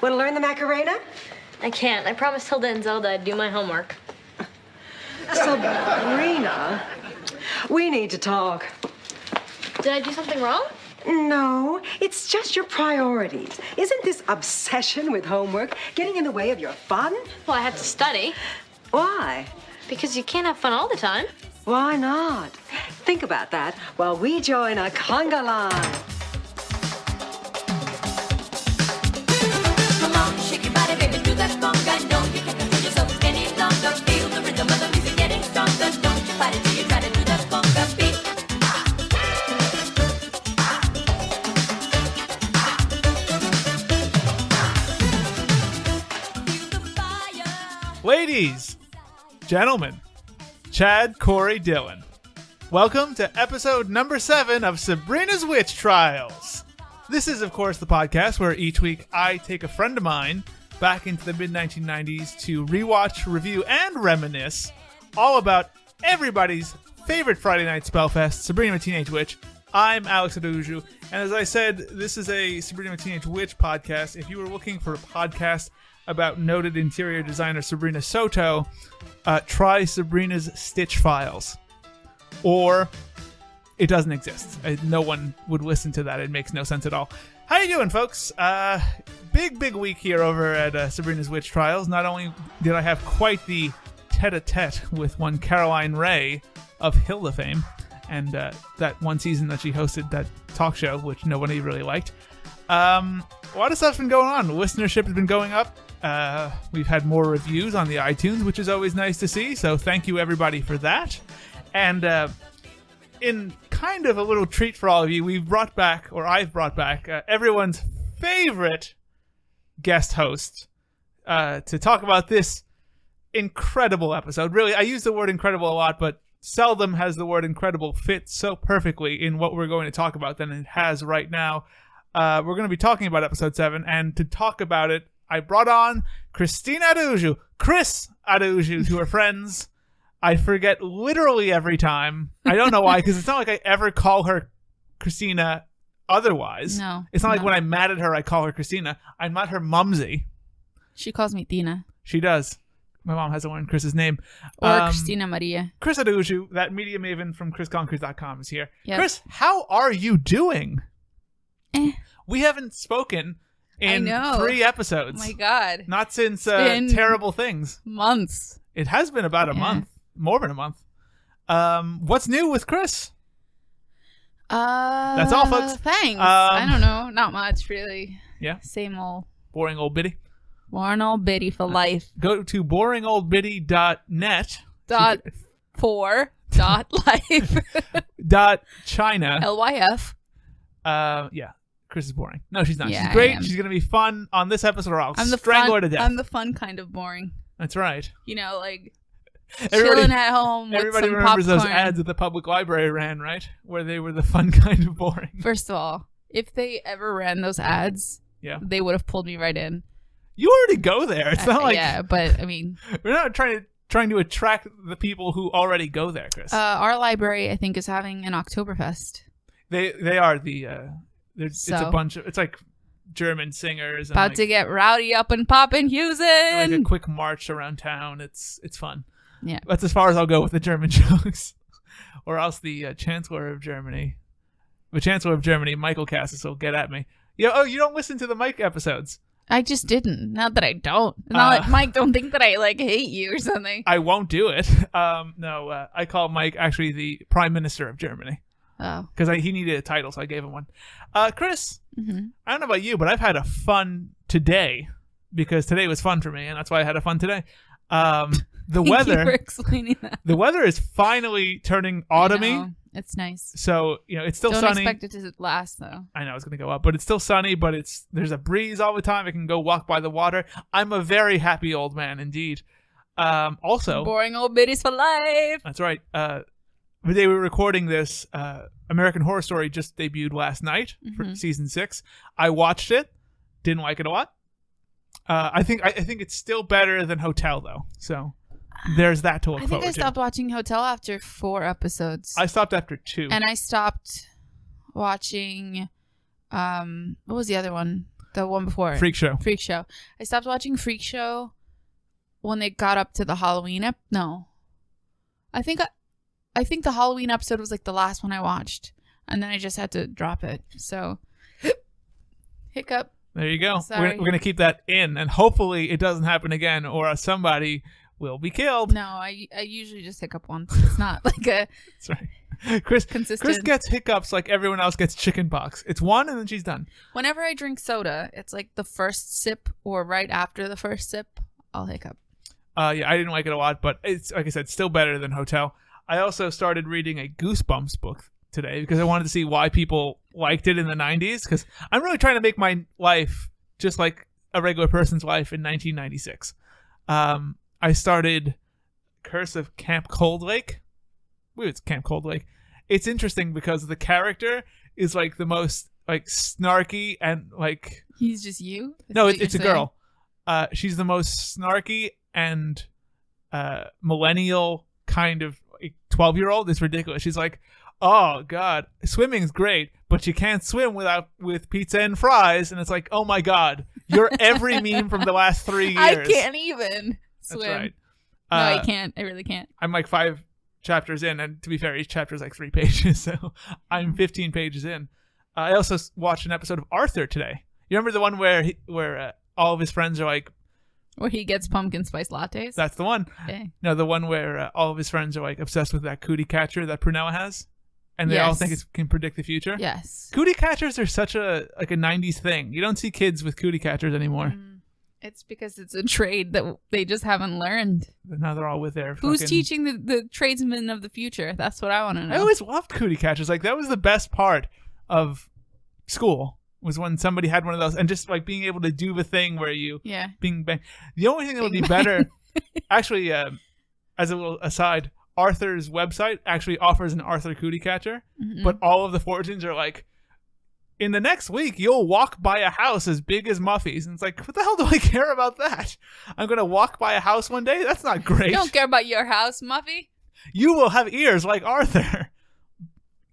Want to learn the Macarena? I can't. I promised Hilda and Zelda I'd do my homework. Sabrina, we need to talk. Did I do something wrong? No, it's just your priorities. Isn't this obsession with homework getting in the way of your fun? Well, I have to study. Why? Because you can't have fun all the time. Why not? Think about that while we join a conga line. Come on, shake your body, baby, do that conga. No, you can't control yourself any longer. Feel the rhythm of the music getting stronger. Don't you fight it till you try to do that conga beat. Ladies, gentlemen, Chad, Corey, Dylan, welcome to episode number 7 of Sabrina's Witch Trials. This is, of course, the podcast where each week I take a friend of mine back into the mid-1990s to rewatch, review, and reminisce all about everybody's favorite Friday night spellfest, Sabrina the Teenage Witch. I'm Alex Araujo, and as I said, this is a Sabrina the Teenage Witch podcast. If you were looking for a podcast about noted interior designer Sabrina Soto, try Sabrina's Stitch Files. Or it doesn't exist. No one would listen to that. It makes no sense at all. How you doing, folks? Big week here over at Sabrina's Witch Trials. Not only did I have quite the tete-a-tete with one Caroline Ray of Hilda fame, and that one season that she hosted that talk show, which nobody really liked. A lot of stuff's been going on. The listenership has been going up. We've had more reviews on the iTunes, which is always nice to see, so thank you everybody for that. And in kind of a little treat for all of you, I've brought back everyone's favorite guest host to talk about this incredible episode. Really, I use the word incredible a lot, but seldom has the word incredible fit so perfectly in what we're going to talk about than it has right now. We're going to be talking about episode 7, and to talk about it, I brought on Cris Araujo, to her friends. I forget literally every time. I don't know why, because it's not like I ever call her Christina otherwise. No. It's not like when I'm mad at her, I call her Christina. I'm not her mumsy. She calls me Tina. She does. My mom hasn't learned Chris's name. Or Christina Maria. Cris Araujo, that media maven from ChrisConkers.com is here. Yep. Chris, how are you doing? We haven't spoken in 3 episodes. Oh my God. Not since Terrible Things. Months. It has been about a month. More than a month. What's new with Cris? That's all, folks. Thanks. I don't know. Not much, really. Yeah? Same old. Boring old biddy. Boring old biddy for life. Go to boringoldbiddy.net. .4.life. .china. LYF. Yeah. Cris is boring. No, she's not. Yeah, she's great. I am. She's going to be fun on this episode, or I'll I'm the strangle her fun, to death. I'm the fun kind of boring. That's right. You know, like Everybody- chilling at home with Everybody some remembers popcorn. those ads that the public library ran, right? Where they were the fun kind of boring. First of all, if they ever ran those ads, Yeah. they would have pulled me right in. You already go there. It's not like Yeah, but I mean, we're not trying to attract the people who already go there, Cris. our library, I think, is having an Oktoberfest. They are the it's a So- bunch of, it's like German singers and About like, to get rowdy up and poppin' Houston. like a quick march around town. It's fun. Yeah. That's as far as I'll go with the German jokes. Or else the Chancellor of Germany, Michael Cassis, will get at me. Yeah. Oh, you don't listen to the Mike episodes. I just didn't. Not that I don't. It's not like Mike, don't think that I like hate you or something. I won't do it. No, I call Mike actually the Prime Minister of Germany. Oh. Because he needed a title, so I gave him one. Chris, Mm-hmm. I don't know about you, but I've had a fun today because today was fun for me, and that's why I had a fun today. The Thank you for weather, explaining that. the weather is finally turning autumny. I know. It's nice. So it's still Don't sunny. expect it to last though. I know it's going to go up, but it's still sunny. But there's a breeze all the time. I can go walk by the water. I'm a very happy old man indeed. Also, Boring old biddies for life. that's right. The day we were recording this, American Horror Story just debuted last night for season 6. I watched it, didn't like it a lot. I think it's still better than Hotel though. So there's that to look I think forward I to. stopped watching Hotel after 4 episodes. I stopped after 2. And I stopped watching what was the other one? The one before. Freak Show. Freak Show. I stopped watching Freak Show when they got up to the Halloween No. I think the Halloween episode was like the last one I watched. And then I just had to drop it. So, hiccup. There you go. Sorry. We're going to keep that in, and hopefully it doesn't happen again, or somebody will be killed. No, I usually just hiccup once. It's not like a That's right. Chris gets hiccups like everyone else gets chicken pox. It's one, and then she's done. Whenever I drink soda, it's like the first sip or right after the first sip, I'll hiccup. Yeah, I didn't like it a lot, but it's, like I said, still better than Hotel. I also started reading a Goosebumps book today because I wanted to see why people liked it in the 90s, because I'm really trying to make my life just like a regular person's life in 1996. I started Curse of Camp Cold Lake. Wait, it's Camp Cold Lake. It's interesting because the character is like the most like snarky and like... He's just you? No, it's a girl. She's the most snarky and millennial kind of 12-year-old. It's ridiculous. She's like, oh God, swimming's great, but you can't swim with pizza and fries. And it's like, oh my God, you're every meme from the last 3 years. I can't even swim. That's right. No, I can't. I really can't. I'm like 5 chapters in, and to be fair, each chapter is like 3 pages, so I'm 15 pages in. I also watched an episode of Arthur today. You remember the one where all of his friends are like... Where he gets pumpkin spice lattes? That's the one. Okay. No, the one where all of his friends are like obsessed with that cootie catcher that Prunella has. And they all think it can predict the future. Yes. Cootie catchers are such a 90s thing. You don't see kids with cootie catchers anymore. It's because it's a trade that they just haven't learned. Now they're all with their Who's teaching the tradesmen of the future? That's what I want to know. I always loved cootie catchers. Like, that was the best part of school, was when somebody had one of those, and just like being able to do the thing where you bing bang. The only thing that would be better, actually, as a little aside, Arthur's website actually offers an Arthur cootie catcher, but all of the fortunes are like, in the next week, you'll walk by a house as big as Muffy's. And it's like, what the hell do I care about that? I'm going to walk by a house one day? That's not great. You don't care about your house, Muffy? You will have ears like Arthur.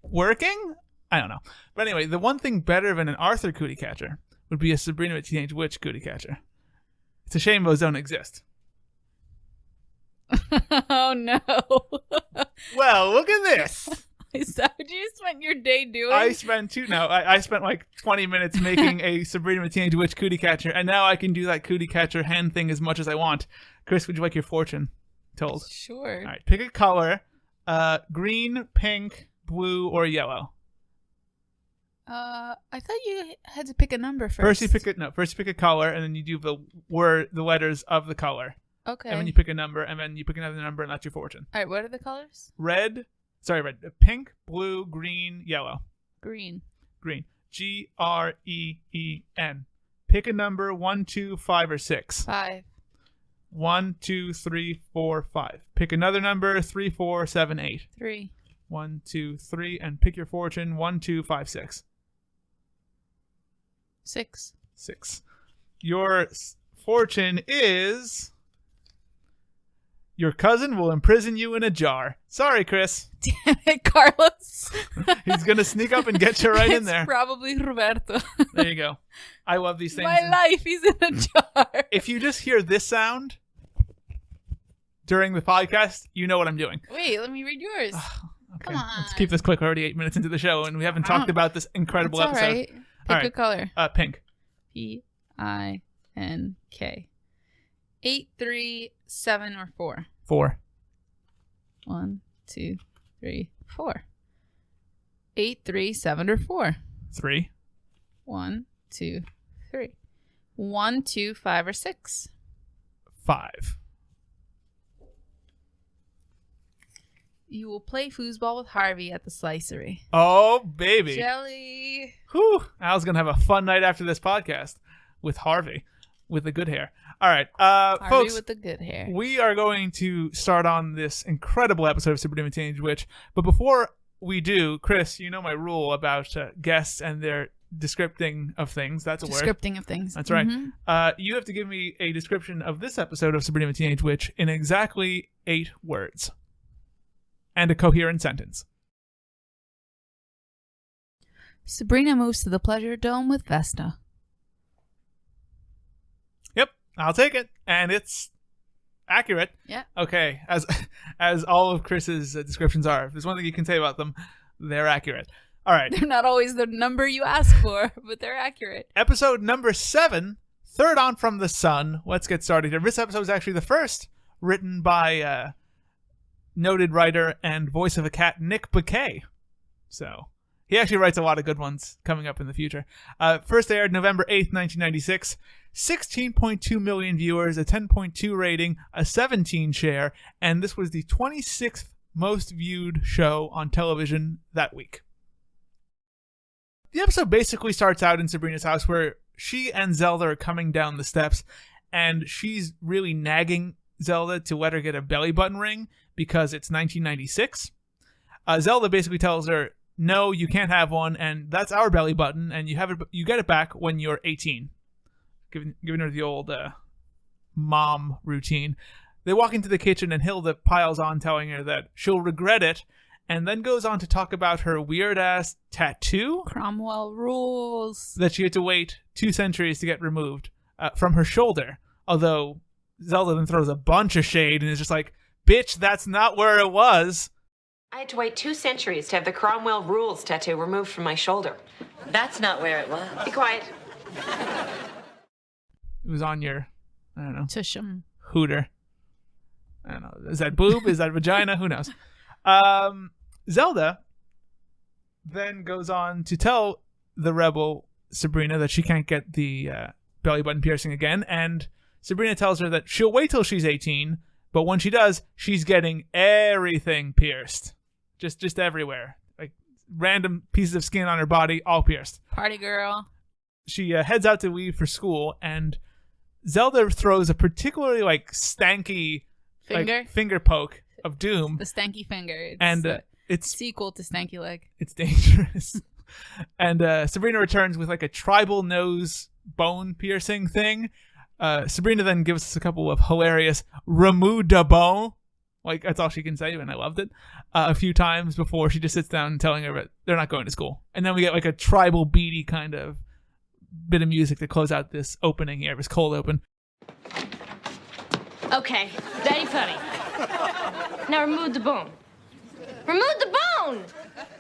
Working? I don't know. But anyway, the one thing better than an Arthur cootie catcher would be a Sabrina the Teenage Witch cootie catcher. It's a shame those don't exist. Oh, no. Well, look at this. Is that what you spent your day doing? I spent like 20 minutes making a Sabrina the Teenage Witch cootie catcher, and now I can do that cootie catcher hand thing as much as I want. Chris, would you like your fortune told? Sure. All right, pick a color. Green, pink, blue, or yellow. I thought you had to pick a number first. First you pick a color, and then you do the letters of the color. Okay. And then you pick a number, and then you pick another number, and that's your fortune. All right, what are the colors? Red, pink, blue, green, yellow. Green. Green. Green. Pick a number, 1, 2, 5, or 6. 5. 1, 2, 3, 4, 5. Pick another number, 3, 4, 7, 8. 3. 1, 2, 3, and pick your fortune, 1, 2, 5, 6. 6. 6. Your fortune is... Your cousin will imprison you in a jar. Sorry, Chris. Damn it, Carlos. He's going to sneak up and get you right in there. It's probably Roberto. There you go. I love these things. My life, he's in a jar. If you just hear this sound during the podcast, you know what I'm doing. Wait, let me read yours. Okay, Come on. let's keep this quick. We're already 8 minutes into the show, and we haven't talked about this incredible It's all episode. right. Pick a color. Pink. Pink. 8, 3, 7, or 4. 4. 1, 2, 3, 4. 8, 3, 7, or 4. 3. 1, 2, 3. 1, 2, 5, or 6. 5. You will play foosball with Harvey at the slicery. Oh, baby. Jelly. Whew. Al's going to have a fun night after this podcast with Harvey with the good hair. All right. Harvey folks, with the good hair. we are going to start on this incredible episode of Sabrina the Teenage Witch. But before we do, Chris, you know my rule about guests and their descripting of things. That's a word. Descripting of things. That's right. You have to give me a description of this episode of Sabrina the Teenage Witch in exactly 8 words. And a coherent sentence. Sabrina moves to the pleasure dome with Vesta. I'll take it, and it's accurate. Yeah. Okay, as all of Chris's descriptions are. If there's one thing you can say about them, they're accurate. All right. They're not always the number you ask for, but they're accurate. Episode number 7, Third On from the Sun. Let's get started here. This episode is actually the first written by noted writer and voice of a cat, Nick Bakay. So he actually writes a lot of good ones coming up in the future. First aired November 8th, 1996. 16.2 million viewers, a 10.2 rating, a 17 share, and this was the 26th most viewed show on television that week. The episode basically starts out in Sabrina's house where she and Zelda are coming down the steps, and she's really nagging Zelda to let her get a belly button ring because it's 1996. Zelda basically tells her, no, you can't have one, and that's our belly button, and you get it back when you're 18. Giving her the old mom routine. They walk into the kitchen, and Hilda piles on, telling her that she'll regret it, and then goes on to talk about her weird-ass tattoo. Cromwell rules. That she had to wait 2 centuries to get removed from her shoulder. Although Zelda then throws a bunch of shade and is just like, bitch, that's not where it was. I had to wait 2 centuries to have the Cromwell rules tattoo removed from my shoulder. That's not where it was. Be quiet. It was on your, I don't know, Tushum. hooter. I don't know. Is that boob? Is that vagina? Who knows? Zelda then goes on to tell the rebel Sabrina that she can't get the belly button piercing again, and Sabrina tells her that she'll wait till she's 18, but when she does, she's getting everything pierced. Just everywhere. Like random pieces of skin on her body, all pierced. Party girl. She heads out to leave for school, and Zelda throws a particularly stanky finger poke of doom. The stanky finger. It's sequel to Stanky Leg. It's dangerous. And Sabrina returns with a tribal nose bone piercing thing. Sabrina then gives us a couple of hilarious remous de bon. That's all she can say, and I loved it. A few times before she just sits down telling her that they're not going to school. And then we get a tribal beady kind of bit of music to close out this opening here, this cold open. Okay, very funny. Now remove the bone. Remove the bone!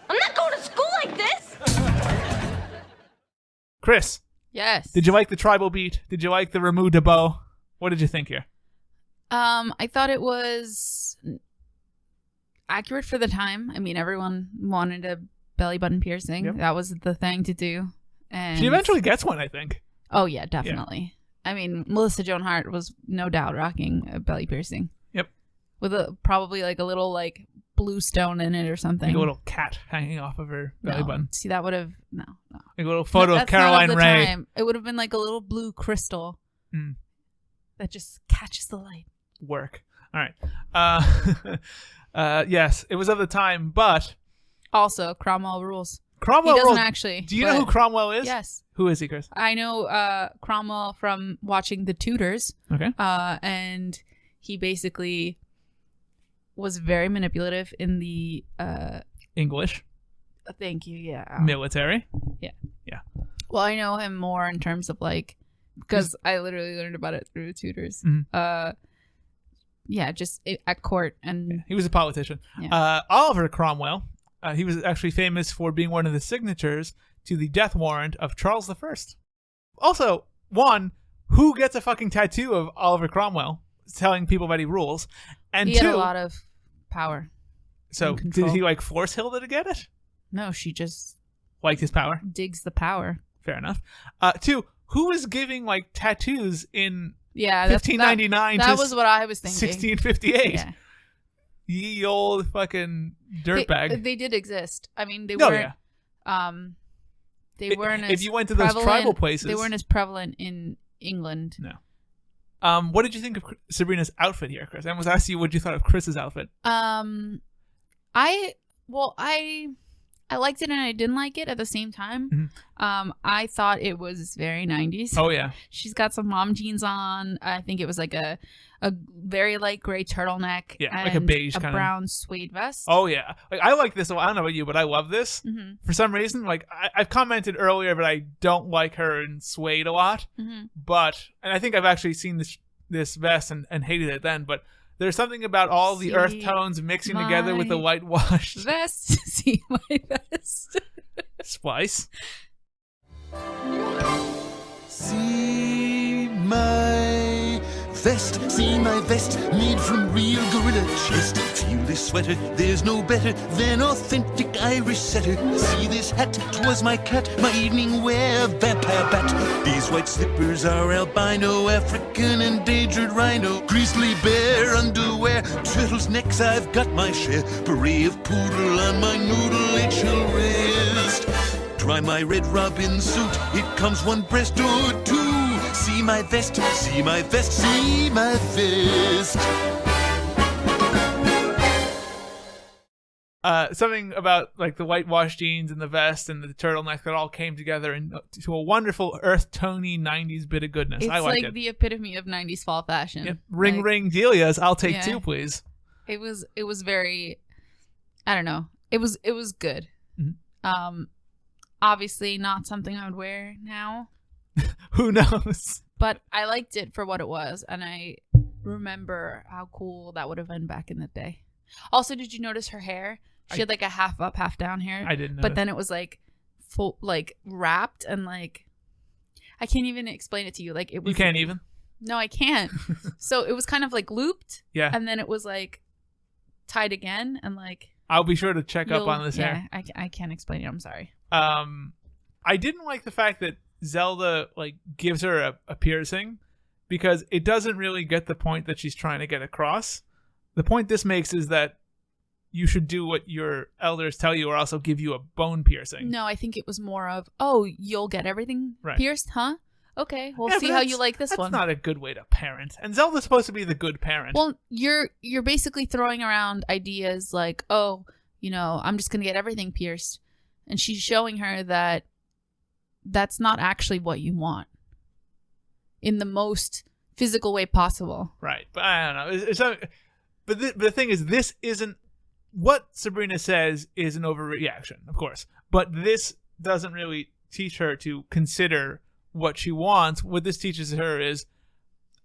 I'm not going to school like this! Chris, Yes. did you like the tribal beat? Did you like the remous de bon? What did you think here? I thought it was accurate for the time. I mean, everyone wanted a belly button piercing. Yep. That was the thing to do. And She eventually gets one, I think. Oh, yeah, definitely. Yeah. I mean, Melissa Joan Hart was no doubt rocking a belly piercing. Yep. With probably a little blue stone in it or something. Like a little cat hanging off of her belly button. See, that would have no. Like a little photo of That's Caroline not of the Ray. time. It would have been a little blue crystal that just catches the light. Work. All right. Yes, it was of the time, but Also, Cromwell rules. Cromwell He doesn't rules. actually. Do you know who Cromwell is? Yes. Who is he, Chris? I know Cromwell from watching The Tudors. Okay. And he basically was very manipulative in the English. Thank you. Yeah. Military. Yeah. Yeah. Well, I know him more in terms of because I literally learned about it through The Tudors. Mhm. Yeah, just at court and He was a politician. Yeah. Oliver Cromwell. He was actually famous for being one of the signatures to the death warrant of Charles I. Also, who gets a fucking tattoo of Oliver Cromwell telling people that he rules? And he two, had a lot of power. so and did control. he force Hilda to get it? No, she just Liked his power? digs the power. Fair enough. Two, who was giving tattoos in Yeah, 1599 that to was what I was thinking. 1658? Yeah. Ye old fucking dirtbag. They did exist. I mean, they Oh, weren't. They weren't. If as you went to those prevalent- tribal places, they weren't as prevalent in England. No. What did you think of Sabrina's outfit here, Chris? I almost asked you what you thought of Chris's outfit. I liked it and I didn't like it at the same time. Mhm. I thought it was very 90s. Oh yeah. She's got some mom jeans on. I think it was a a very light gray turtleneck, Yeah, and like a beige a kinda- brown suede vest. Oh yeah, like I like this. I don't know about you, but I love this. For some reason. Like I've commented earlier, but I don't like her in suede a lot. But and I think I've actually seen this vest and hated it then. But there's something about all the earth tones mixing together with the whitewashed vest. See my vest. Splice. See my vest, made from real gorilla chest. Feel this sweater, there's no better than authentic Irish setter. See this hat, 'twas my cat, my evening wear, vampire bat. These white slippers are albino, African endangered rhino. Grizzly bear underwear, turtles' necks, I've got my share. Beret of poodle on my noodle HL wrist. Try my red robin suit, it comes one breast or two. See my vest, see my vest, see my vest. Something about like the whitewashed jeans and the vest and the turtleneck that all came together into a wonderful earth tony 90s bit of goodness. It's I like like it. the epitome of 90s fall fashion. Yep. Ring Like, ring Delia's, I'll take Yeah. 2 please. It was very, I don't know. It was good. Obviously not something I would wear now, Who knows? but I liked it for what it was, and I remember how cool that would have been back in the day. Also, did you notice her hair? She had like a half up, half down hair. I didn't know. But then it was like full, like wrapped, and like I can't even explain it to you. Like it was. You can't even? No, I can't. So it was kind of like looped. Yeah. And then it was like tied again, and like. I'll be sure to check up on this hair. I can't explain it. I'm sorry. I didn't like the fact that Zelda like gives her a piercing because it doesn't really get the point that she's trying to get across. The point this makes is that you should do what your elders tell you or else they'll give you a bone piercing. No, I think it was more of, oh, you'll get everything pierced, huh? Okay, we'll Yeah, see but how that's- you like this that's one. not a good way to parent. And Zelda's supposed to be the good parent. Well, you're basically throwing around ideas like, oh, I'm just gonna get everything pierced, and she's showing her that that's not actually what you want in the most physical way possible. Right, but I don't know. It's but the thing is, this isn't what Sabrina says is an overreaction, of course. But this doesn't really teach her to consider what she wants. What this teaches her is,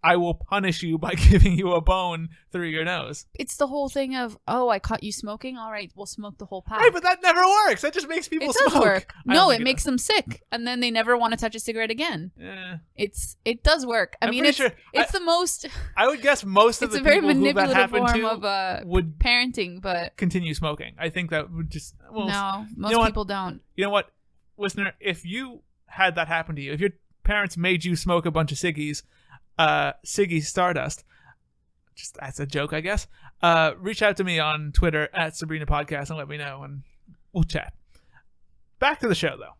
I will punish you by giving you a bone through your nose. It's the whole thing of, oh, I caught you smoking. All right, we'll smoke the whole pack. Right, but that never works. That just makes people it smoke. does work. I don't No, think it makes them sick, and then they never want to touch a cigarette again. Yeah. It does work. I I'm mean, pretty it's sure- it's the most. I would guess most of It's the a very people who that manipulative happened form to of would parenting, but continue smoking. I think that would just no, most you know what? people don't. You know what, listener? If you had that happen to you, if your parents made you smoke a bunch of ciggies, Siggy Stardust, just that's a joke, I guess. Reach out to me on Twitter at Sabrina Podcast and let me know, and we'll chat. Back to the show, though.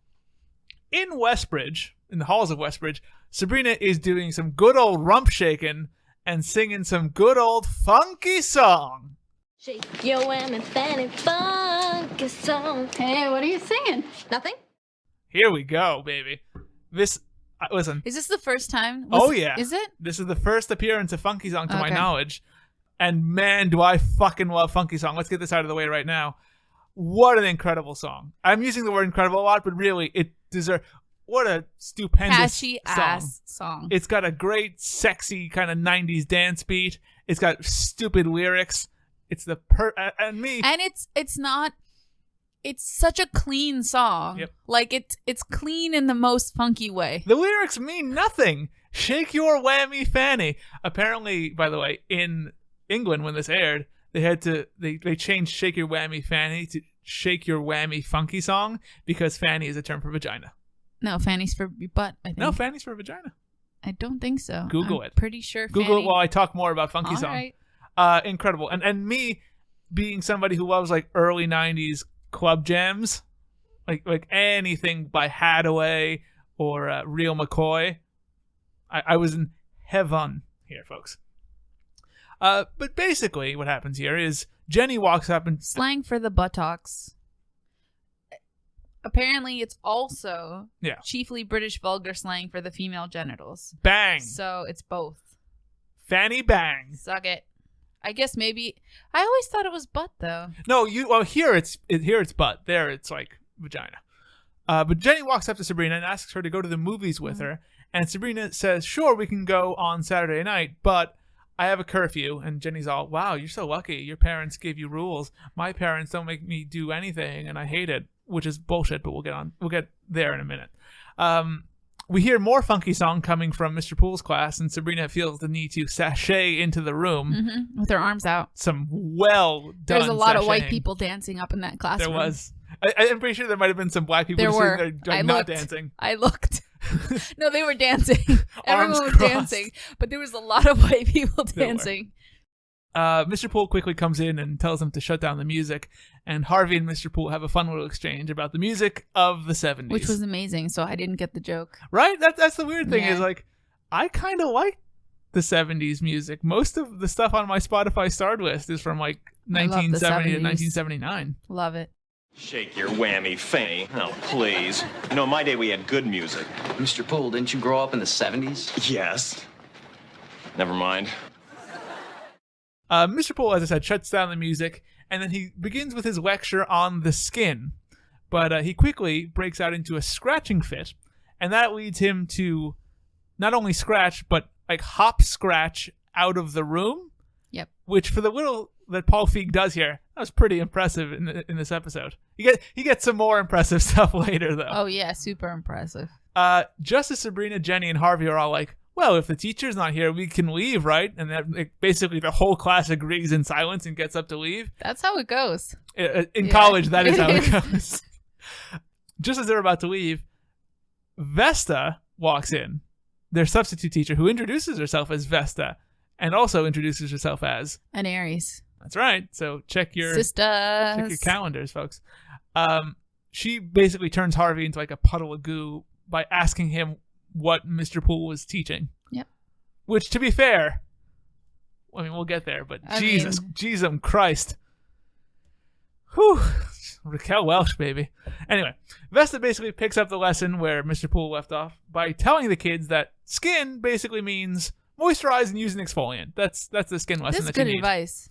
In Westbridge, in the halls of Westbridge, Sabrina is doing some good old rump shaking and singing some good old funky song. Shake your whammy, fanny, funky song. Hey, what are you singing? Nothing? Here we go, baby. This, listen. Is this the first time? Oh, yeah. Is it? This is the first appearance of Funky Song to my Okay. knowledge. And man, do I fucking love Funky Song. Let's get this out of the way right now. What an incredible song. I'm using the word incredible a lot, but really, it deserves... What a stupendous Catchy song. ass song. It's got a great, sexy kind of 90s dance beat. It's got stupid lyrics. It's the and me... And it's not... It's such a clean song. Yep. Like, it's clean in the most funky way. The lyrics mean nothing. Shake your whammy fanny. Apparently, by the way, in England when this aired, they had to they changed shake your whammy fanny to shake your whammy funky song because fanny is a term for vagina. No, fanny's for your butt, I think. No, fanny's for vagina. I don't think so. Google I'm it. Pretty sure Google fanny... it while I talk more about funky All song. right. Incredible. And me being somebody who loves like early 90s club jams, like anything by Hadaway or Real McCoy, I was in heaven here, folks. But basically what happens here is Jenny walks up and... Slang for the buttocks. Apparently, it's also chiefly British vulgar slang for the female genitals. Bang! So it's both. Fanny bang. Suck it. I guess maybe. I always thought it was butt though. No, here it's butt. There it's like vagina. But Jenny walks up to Sabrina and asks her to go to the movies with her. And Sabrina says, sure, we can go on Saturday night, but I have a curfew. And Jenny's all, wow, you're so lucky. Your parents gave you rules. My parents don't make me do anything, and I hate it, which is bullshit, but we'll get there in a minute. We hear more funky song coming from Mr. Poole's class, and Sabrina feels the need to sashay into the room. With her arms out. Some well done There's a lot of white sashaying. people dancing up in that classroom. There was. I'm pretty sure there might have been some black people There sitting were. there not dancing. I looked. No, they were dancing. Everyone was crossed. dancing. But there was a lot of white people There were. dancing. Mr. Poole quickly comes in and tells them to shut down the music, and Harvey and Mr. Poole have a fun little exchange about the music of the 70s. Which was amazing, so I didn't get the joke. Right? That's the weird thing Yeah. is, like, I kind of like the 70s music. Most of the stuff on my Spotify starred list is from, like, I love the 1970 to 70s. 1979. Love it. Shake your whammy, Fanny. Oh, please. You know, in my day we had good music. Mr. Poole, didn't you grow up in the 70s? Yes. Never mind. Mr. Poole, as I said, shuts down the music, and then he begins with his lecture on the skin. But he quickly breaks out into a scratching fit, and that leads him to not only scratch, but like hop scratch out of the room. Yep. Which, for the little that Paul Feig does here, that was pretty impressive in this episode. He gets some more impressive stuff later, though. Oh, yeah, super impressive. Just as Sabrina, Jenny, and Harvey are all like, well, if the teacher's not here, we can leave, right? And that, like, basically the whole class agrees in silence and gets up to leave. That's how it goes. In college, that is how it goes. Just as they're about to leave, Vesta walks in, their substitute teacher, who introduces herself as Vesta and also introduces herself as An Aries. That's right. So check your Sisters. calendars, folks. She basically turns Harvey into like a puddle of goo by asking him what Mr. Poole was teaching. Yep. Which, to be fair, I mean, we'll get there, but Jesus Christ. Whew. Raquel Welch, baby. Anyway, Vesta basically picks up the lesson where Mr. Poole left off by telling the kids that skin basically means moisturize and use an exfoliant. That's the skin lesson This is that good you need. advice.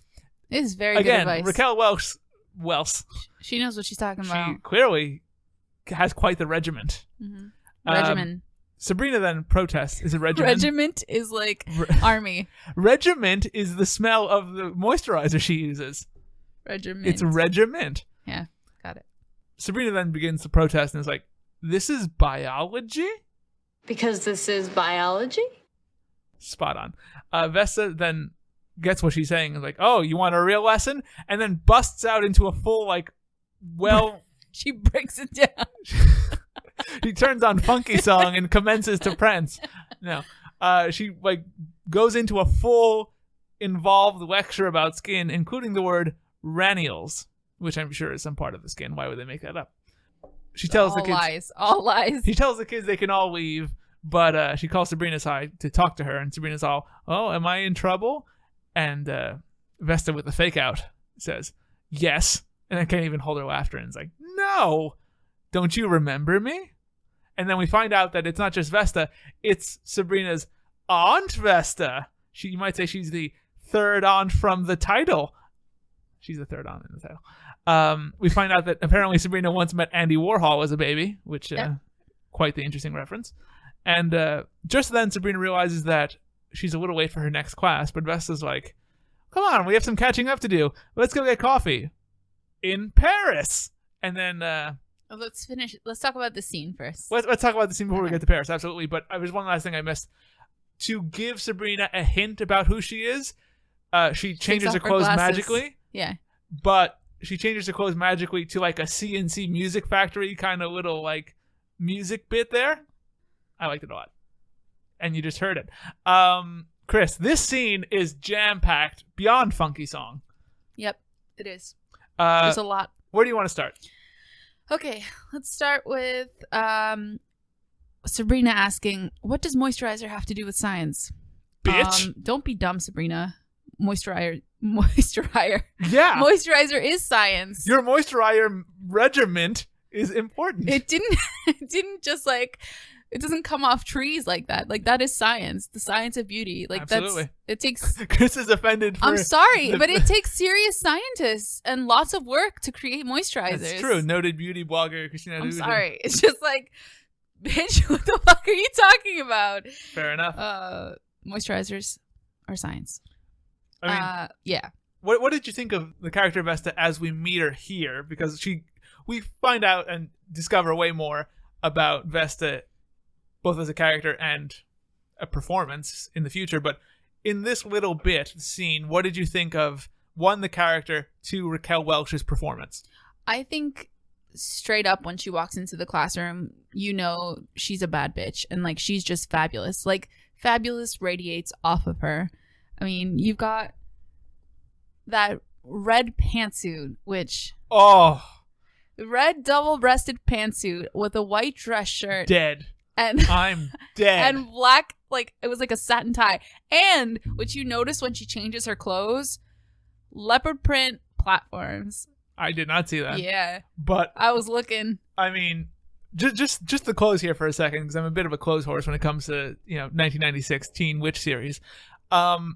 This is very Again, good advice. Raquel Welch, She knows what she's talking she about. clearly has quite the regiment. Regimen. Sabrina then protests. Is it regimen? Regiment is like army. Regiment is the smell of the moisturizer she uses. Regiment. It's regiment. Yeah, got it. Sabrina then begins to protest and is like, this is biology? Because this is biology? Spot on. Vesta then gets what she's saying and is like, oh, you want a real lesson? And then busts out into a full, like, well... She breaks it down. She turns on funky song and commences to prance. No. She, like, goes into a full involved lecture about skin, including the word ranioles, which I'm sure is some part of the skin. Why would they make that up? She tells the kids... All lies. She tells the kids they can all leave, but she calls Sabrina aside to talk to her, and Sabrina's all, oh, am I in trouble? And Vesta, with the fake out, says, yes. And I can't even hold her laughter, and is like, no, don't you remember me? And then we find out that it's not just Vesta, it's Sabrina's Aunt Vesta. You might say she's the third aunt from the title. She's the third aunt in the title. We find out that apparently Sabrina once met Andy Warhol as a baby, which quite the interesting reference. And just then Sabrina realizes that she's a little late for her next class, but Vesta's like, come on, we have some catching up to do. Let's go get coffee in Paris. And then Let's finish. Let's talk about the scene first. let's talk about the scene before we get to Paris. Absolutely. But there's one last thing I missed. To give Sabrina a hint about who she is, she changes off her her clothes glasses. magically. Yeah. But she changes her clothes magically to like a CNC music factory kind of little like music bit there. I liked it a lot. And you just heard it. Chris, this scene is jam-packed beyond funky song. Yep, it is. There's a lot. Where do you want to start? Okay, let's start with Sabrina asking, what does moisturizer have to do with science? Bitch. Don't be dumb, Sabrina. Moisturizer. Yeah. Moisturizer is science. Your moisturizer regiment is important. It didn't just like it doesn't come off trees like that. Like, that is science, the science of beauty. Like, Absolutely. it takes. Chris is offended. I'm sorry, but it takes serious scientists and lots of work to create moisturizers. That's true. Noted beauty blogger Christina. I'm Duda. sorry. It's just like, bitch, what the fuck are you talking about? Fair enough. Moisturizers are science. I mean, yeah. What did you think of the character Vesta as we meet her here? Because we find out and discover way more about Vesta, both as a character and a performance in the future. But in this little scene, what did you think of, one, the character, two, Raquel Welch's performance? I think straight up when she walks into the classroom, you know she's a bad bitch. And, like, she's just fabulous. Like, fabulous radiates off of her. I mean, you've got that red pantsuit, which... Oh! Red double-breasted pantsuit with a white dress shirt. Dead. And I'm dead. And black, like, it was like a satin tie. And what you notice when she changes her clothes, leopard print platforms. I did not see that. Yeah. But I was looking. I mean, just the clothes here for a second, because I'm a bit of a clothes horse when it comes to, 1996 Teen Witch series. I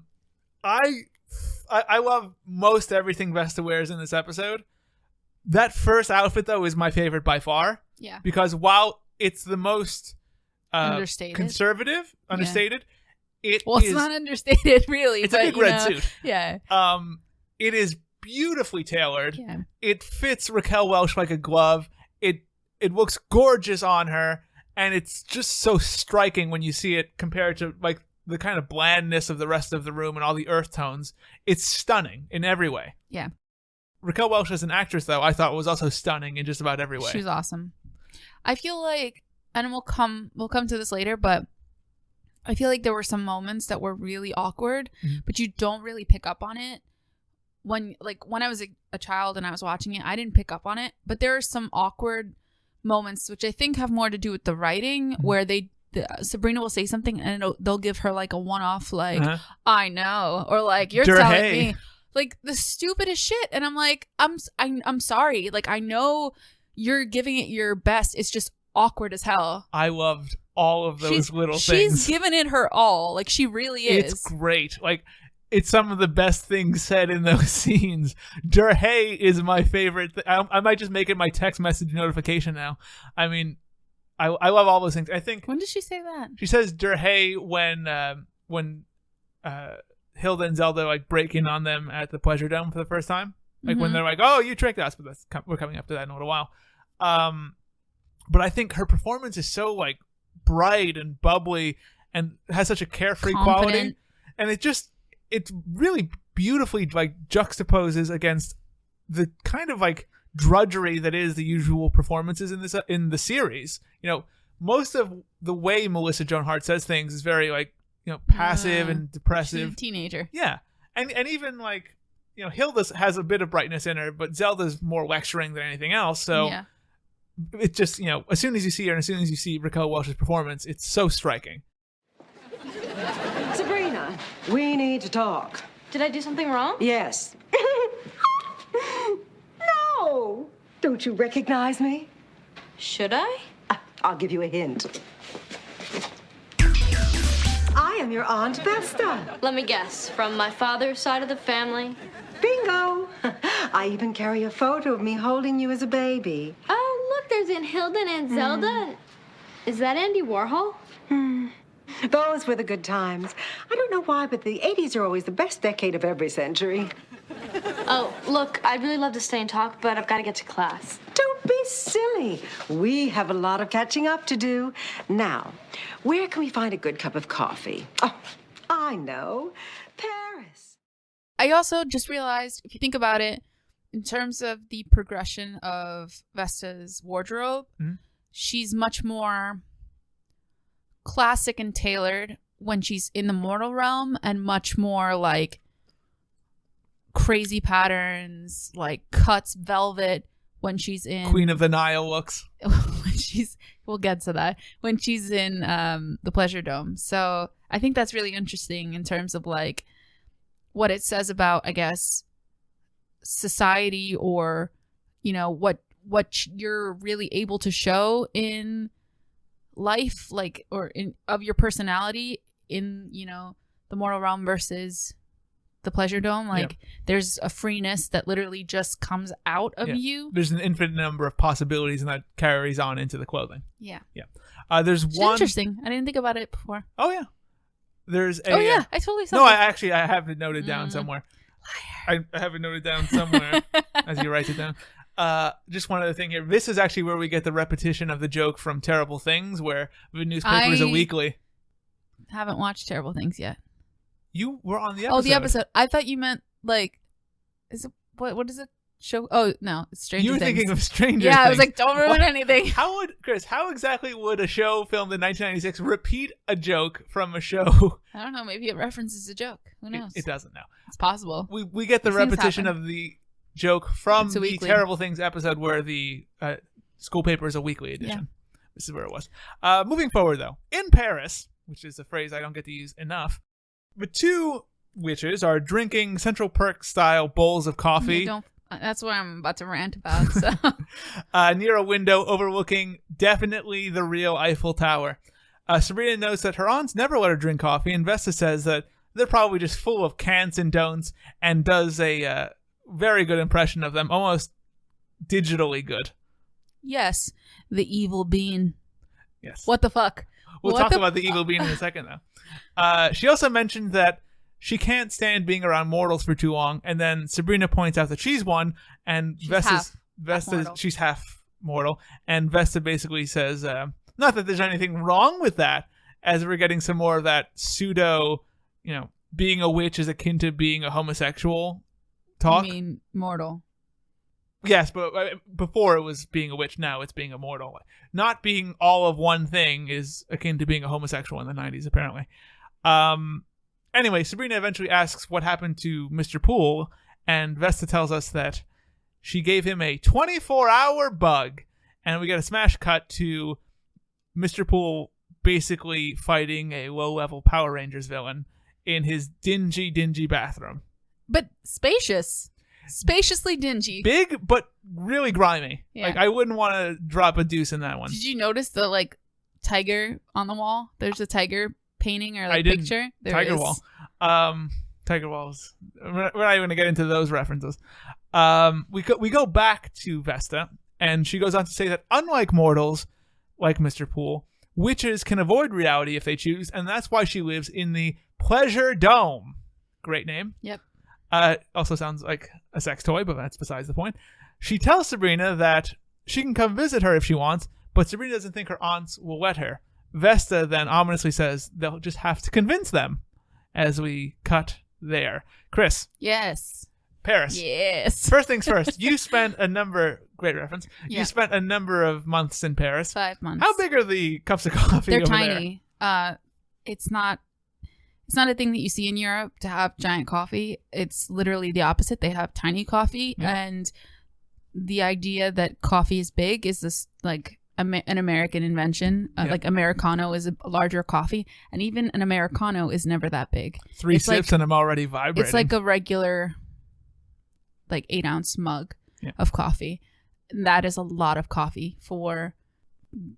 love most everything Vesta wears in this episode. That first outfit, though, is my favorite by far. Yeah. Because while it's the most understated, it's not understated, really. It's a big red suit. Yeah. It is beautifully tailored. Yeah. It fits Raquel Welch like a glove. It looks gorgeous on her, and it's just so striking when you see it compared to, like, the kind of blandness of the rest of the room and all the earth tones. It's stunning in every way. Yeah. Raquel Welch as an actress, though, I thought was also stunning in just about every way. She's awesome. I feel like, and we'll come to this later, but I feel like there were some moments that were really awkward, but you don't really pick up on it. When I was a child and I was watching it, I didn't pick up on it, but there are some awkward moments, which I think have more to do with the writing, where Sabrina will say something and they'll give her like a one-off, like, I know, or like, you're telling me, like, the stupidest shit. And I'm like, I'm sorry. Like, I know you're giving it your best. It's just awkward as hell. I loved all of those little things. She's given it her all. Like, she really is. It's great. Like, it's some of the best things said in those scenes. Durhay is my favorite. I might just make it my text message notification now. I mean, I love all those things. I think. When did she say that? She says Durhay when Hilda and Zelda, like, break in on them at the Pleasure Dome for the first time. Like, when they're like, "Oh, you tricked us," but we're coming up to that in a little while. But I think her performance is so, like, bright and bubbly and has such a carefree quality, and it really beautifully, like, juxtaposes against the kind of, like, drudgery that is the usual performances in the series. Most of the way Melissa Joan Hart says things is very, like, passive and depressive. She's a teenager. Yeah. And even, like, Hilda has a bit of brightness in her, but Zelda's more lecturing than anything else. So it just, as soon as you see her and as soon as you see Raquel Welch's performance, it's so striking. Sabrina, we need to talk. Did I do something wrong? Yes. No! Don't you recognize me? Should I? I'll give you a hint. I am your Aunt Vesta. Let me guess. From my father's side of the family? Bingo! I even carry a photo of me holding you as a baby. Oh, look, there's in Hilda and Zelda. Is that Andy Warhol? Those were the good times. I don't know why, but the 80s are always the best decade of every century. Oh, look, I'd really love to stay and talk, but I've got to get to class. Don't be silly. We have a lot of catching up to do. Now, where can we find a good cup of coffee? Oh, I know. Paris. I also just realized, if you think about it, in terms of the progression of Vesta's wardrobe, she's much more classic and tailored when she's in the mortal realm, and much more like crazy patterns, like cuts, velvet, when she's in Queen of the Nile looks. We'll get to that, when she's in the Pleasure Dome. So I think that's really interesting in terms of, like, what it says about, I guess, society, or what you're really able to show in, life, like, or of your personality in, you know, the mortal realm versus the pleasure dome. Like, there's a freeness that literally just comes out of you. There's an infinite number of possibilities, and that carries on into the clothing. Yeah. There's It's one interesting. I didn't think about it before. Oh yeah. There's a. I totally saw. No, that. I have it noted down somewhere. I have it noted down somewhere as you write it down. Just one other thing here. This is actually where we get the repetition of the joke from Terrible Things, where the newspaper is a weekly. Haven't watched Terrible Things yet. You were on the episode. Oh, the episode. I thought you meant like, is it what is it? Show? Oh no, it's Stranger Things. You were thinking of Stranger Things. Yeah, I was like, don't ruin anything. How exactly would a show filmed in 1996 repeat a joke from a show? I don't know. Maybe it references a joke. Who knows? It doesn't know. It's possible. We get the repetition of the joke from the weekly. Terrible Things episode where the school paper is a weekly edition. Yeah. This is where it was. Moving forward, though, in Paris, which is a phrase I don't get to use enough, the two witches are drinking Central Perk style bowls of coffee. That's what I'm about to rant about. So. Near a window overlooking definitely the real Eiffel Tower. Sabrina notes that her aunts never let her drink coffee, and Vesta says that they're probably just full of can'ts and don'ts, and does a very good impression of them, almost digitally good. Yes, the evil bean. Yes. What the fuck? We'll talk about the evil bean in a second, though. She also mentioned that she can't stand being around mortals for too long, and then Sabrina points out that she's one, and she's half mortal, and Vesta basically says, not that there's anything wrong with that, as we're getting some more of that pseudo, being a witch is akin to being a homosexual talk. You mean mortal? Yes, but before it was being a witch, now it's being a mortal. Not being all of one thing is akin to being a homosexual in the 90s, apparently. Anyway, Sabrina eventually asks what happened to Mr. Poole, and Vesta tells us that she gave him a 24-hour bug, and we get a smash cut to Mr. Poole basically fighting a low-level Power Rangers villain in his dingy bathroom. But spacious. Spaciously dingy. Big, but really grimy. Yeah. Like, I wouldn't want to drop a deuce in that one. Did you notice the, tiger on the wall? There's a tiger painting or picture. There Tiger is. Wall. Tiger Walls. We're not even going to get into those references. We go back to Vesta, and she goes on to say that unlike mortals, like Mr. Poole, witches can avoid reality if they choose, and that's why she lives in the Pleasure Dome. Great name. Yep. Also sounds like a sex toy, but that's besides the point. She tells Sabrina that she can come visit her if she wants, but Sabrina doesn't think her aunts will let her. Vesta then ominously says they'll just have to convince them, as we cut there. Chris. Yes. Paris. Yes. First things first, you spent great reference, Yeah. you spent a number of months in Paris. 5 months. How big are the cups of coffee They're over tiny. It's not a thing that you see in Europe to have giant coffee. It's literally the opposite. They have tiny coffee, and the idea that coffee is big is this an American invention. Like Americano is a larger coffee, and even an Americano is never that big. 3 sips and I'm already vibrating. It's like a regular 8-ounce mug of coffee. And that is a lot of coffee for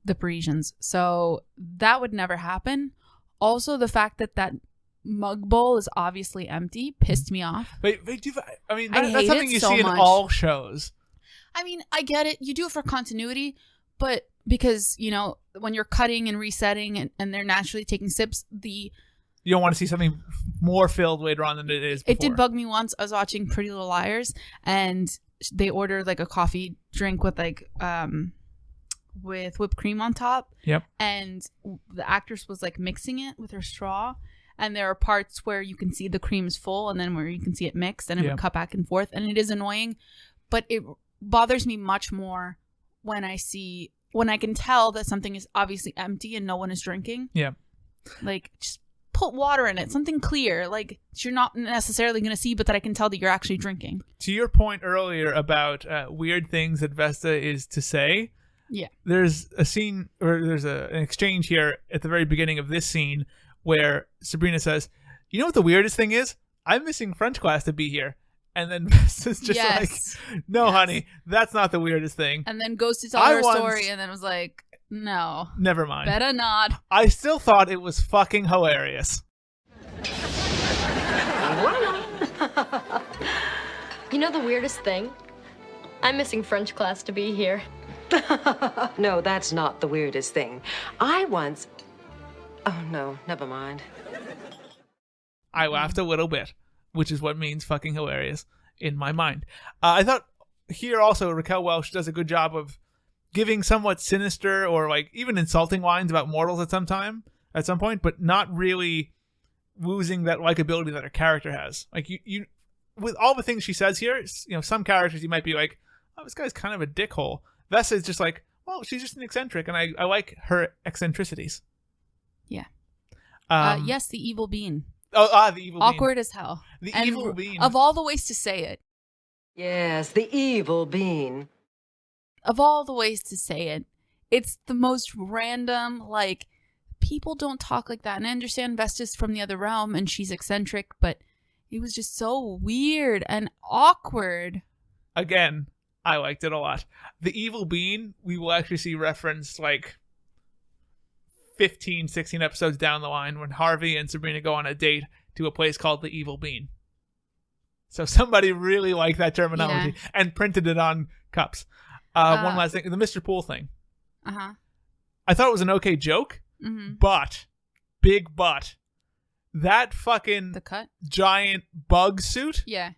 the Parisians. So that would never happen. Also, the fact that mug bowl is obviously empty pissed me off. That's something you see in all shows. I mean, I get it. You do it for continuity, but because, when you're cutting and resetting and they're naturally taking sips, you don't want to see something more filled later on than it is before. It did bug me once. I was watching Pretty Little Liars, and they ordered a coffee drink with with whipped cream on top. Yep. And the actress was mixing it with her straw, and there are parts where you can see the cream is full and then where you can see it mixed, and it would cut back and forth, and it is annoying, but it bothers me much more when I can tell that something is obviously empty and no one is drinking. Yeah. Just put water in it, something clear, you're not necessarily going to see, but that I can tell that you're actually drinking. To your point earlier about weird things that Vesta is to say, there's a scene, or there's an exchange here at the very beginning of this scene where Sabrina says, "You know what the weirdest thing is? I'm missing French class to be here." And then Vesta's just "No, honey, that's not the weirdest thing." And then goes to tell her story, and then was like, No. Never mind. Better not. I still thought it was fucking hilarious. You know the weirdest thing? I'm missing French class to be here. No, that's not the weirdest thing. Oh, no, never mind. I laughed a little bit, which is what means fucking hilarious in my mind. I thought here also Raquel Welch does a good job of giving somewhat sinister or like even insulting lines about mortals at some point, but not really losing that likability that her character has. Like you with all the things she says here, some characters you might be like, oh, this guy's kind of a dickhole. Vesta is just like, well, she's just an eccentric, and I like her eccentricities. Yeah. Yes, the evil bean. The evil bean. Awkward as hell. The and evil bean. Of all the ways to say it. Yes, the evil bean. Of all the ways to say it, it's the most random, like, people don't talk like that. And I understand Vesta's from the other realm, and she's eccentric, but it was just so weird and awkward. Again, I liked it a lot. The evil bean, we will actually see referenced like 15, 16 episodes down the line when Harvey and Sabrina go on a date to a place called the Evil Bean. So somebody really liked that terminology and printed it on cups. One last thing, the Mr. Pool thing. Uh-huh. I thought it was an okay joke, but, big but, that fucking the cut? Giant bug suit. Yeah.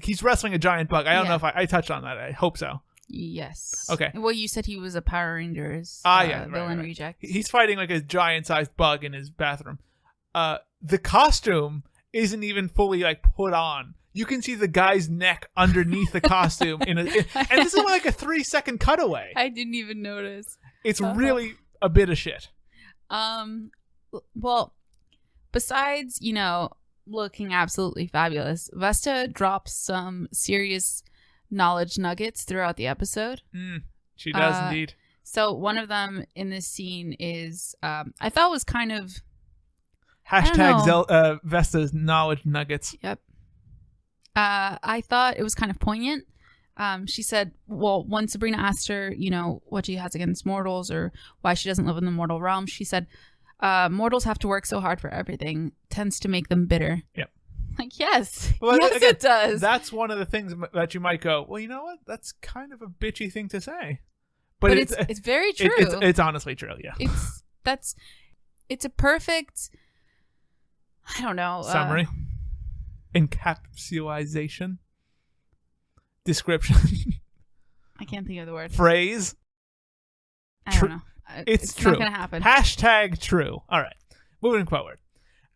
He's wrestling a giant bug. I don't know if I touched on that. I hope so. Yes. Okay. Well, you said he was a Power Rangers villain reject. He's fighting like a giant-sized bug in his bathroom. The costume isn't even fully like put on. You can see the guy's neck underneath the costume, and this is only like a 3-second cutaway. I didn't even notice. It's really a bit of shit. Well, besides, looking absolutely fabulous, Vesta drops some serious knowledge nuggets throughout the episode. She does indeed. So one of them in this scene is, I thought was kind of... Hashtag Vesta's knowledge nuggets. Yep. I thought it was kind of poignant. She said, well, when Sabrina asked her, what she has against mortals or why she doesn't live in the mortal realm, she said, mortals have to work so hard for everything, tends to make them bitter. Yep. Like, yes. Well, yes, again, it does. That's one of the things that you might go, well, you know what? That's kind of a bitchy thing to say. But it's very true. It's honestly true, yeah. It's a perfect, I don't know. Summary. Encapsulation. Description. I can't think of the word. Phrase. I don't know. It's true. Not going to happen. Hashtag true. All right. Moving forward.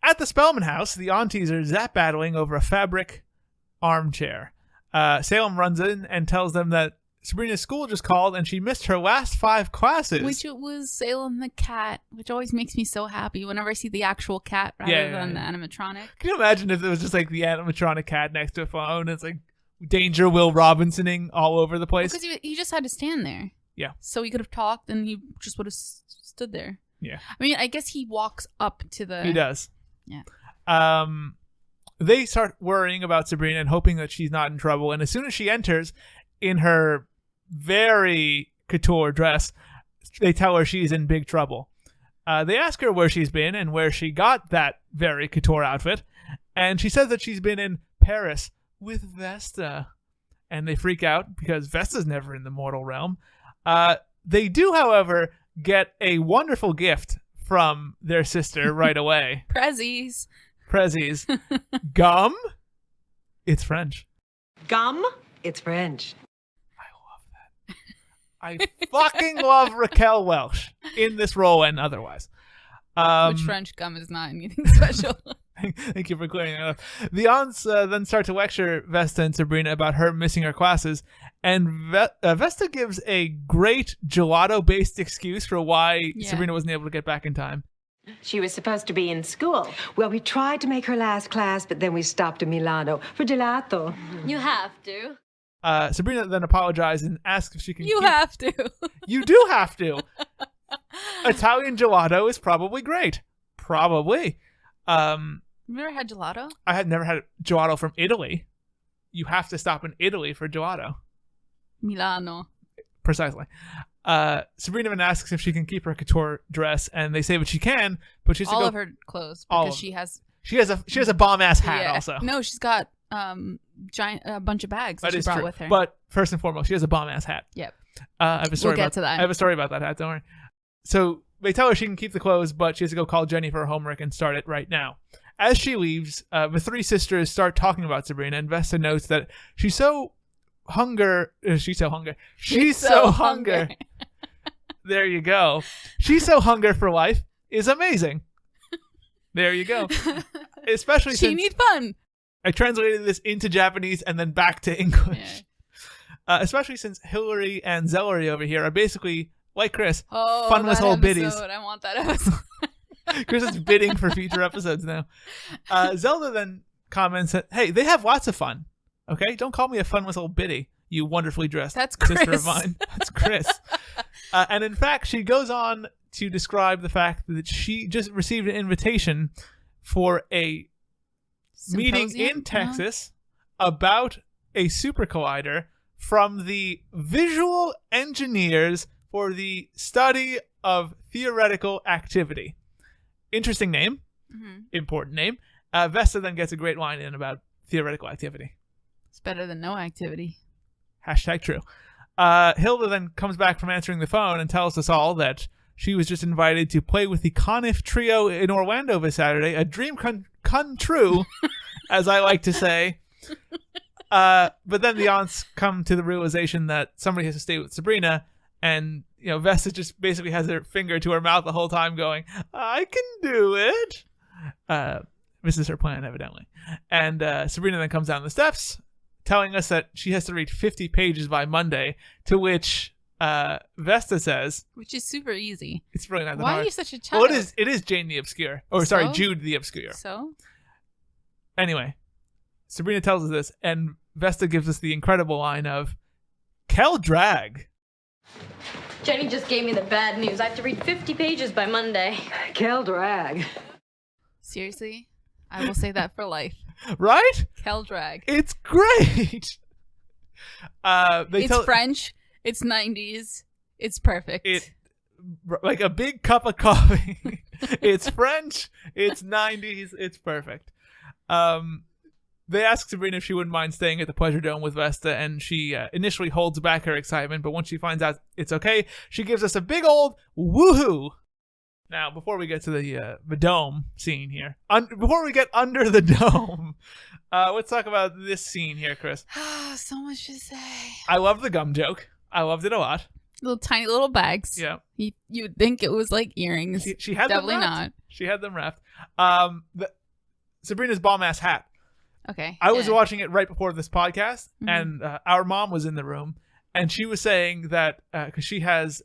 At the Spellman house, the aunties are zap battling over a fabric armchair. Salem runs in and tells them that Sabrina's school just called and she missed her last 5 classes. Which it was Salem the cat, which always makes me so happy whenever I see the actual cat rather than the animatronic. Can you imagine if it was just like the animatronic cat next to a phone? It's like Danger Will Robinsoning all over the place. Because he just had to stand there. Yeah. So he could have talked and he just would have stood there. Yeah. I mean, I guess he walks up to the... He does. Yeah. They start worrying about Sabrina and hoping that she's not in trouble. And as soon as she enters in her very couture dress, they tell her she's in big trouble. They ask her where she's been and where she got that very couture outfit. And she says that she's been in Paris with Vesta. And they freak out because Vesta's never in the mortal realm. They do, however, get a wonderful gift from their sister right away. Prezzies. Gum? It's French. Gum? It's French. I fucking love Raquel Welch in this role and otherwise. Which French gum is not anything special. Thank you for clearing that up. The aunts then start to lecture Vesta and Sabrina about her missing her classes, and Vesta gives a great gelato-based excuse for why Sabrina wasn't able to get back in time. She was supposed to be in school. Well, we tried to make her last class, but then we stopped in Milano for gelato. You have to. Sabrina then apologized and asked if she can have to. You do have to. Italian gelato is probably great. Probably. You've never had gelato? I had never had gelato from Italy. You have to stop in Italy for gelato. Milano. Precisely. Sabrina then asks if she can keep her couture dress, and they say that she can, but she has to All go of her clothes all because of she has. She has a bomb ass hat Yeah. also. No, she's got a bunch of bags that she is brought true. with her. But first and foremost, she has a bomb ass hat. Yep. I have a story We'll get about to that. I have a story about that hat. Don't worry. So they tell her she can keep the clothes, but she has to go call Jenny for her homework and start it right now. As she leaves, the three sisters start talking about Sabrina, and Vesta notes that she's so hunger. She's so hunger. There you go. She's so hunger for life is amazing. There you go. Especially she since need fun. I translated this into Japanese and then back to English. Yeah. Especially since Hillary and Zellery over here are basically, like Chris, fun with whole biddies. I want that episode. Chris is bidding for future episodes now. Zelda then comments that, hey, they have lots of fun. Okay? Don't call me a fun with old biddy, you wonderfully dressed sister of mine. That's Chris. And in fact, she goes on to describe the fact that she just received an invitation for a meeting in Texas about a super collider from the visual engineers for the study of theoretical activity. Interesting name. Mm-hmm. Important name. Vesta then gets a great line in about theoretical activity. It's better than no activity. # true. Hilda then comes back from answering the phone and tells us all that she was just invited to play with the Conniff Trio in Orlando this Saturday. A dream come true, as I like to say. But then the aunts come to the realization that somebody has to stay with Sabrina, and Vesta just basically has her finger to her mouth the whole time going, I can do it. This is her plan, evidently. And Sabrina then comes down the steps, telling us that she has to read 50 pages by Monday, to which Vesta says... Which is super easy. It's really not that hard. hard. Why are you such a child? Well, it is Jane the Obscure. Or, sorry, Jude the Obscure. So? Anyway, Sabrina tells us this, and Vesta gives us the incredible line of, Kel drag. Jenny just gave me the bad news. I have to read 50 pages by Monday. Kel drag. Seriously? I will say that for life. Right? Kel drag. It's great. It's French. It's 90s. It's perfect. Like a big cup of coffee. It's French. It's 90s. It's perfect. They ask Sabrina if she wouldn't mind staying at the Pleasure Dome with Vesta, and she initially holds back her excitement, but once she finds out it's okay, she gives us a big old woohoo. Now, before we get to the dome scene here, before we get under the dome, let's talk about this scene here, Chris. So much to say. I love the gum joke. I loved it a lot. Tiny little bags. Yeah. You'd think it was like earrings. She had Definitely them wrapped. not. She had them wrapped. Sabrina's bomb ass hat. Okay. I was watching it right before this podcast, and our mom was in the room, and she was saying that because she has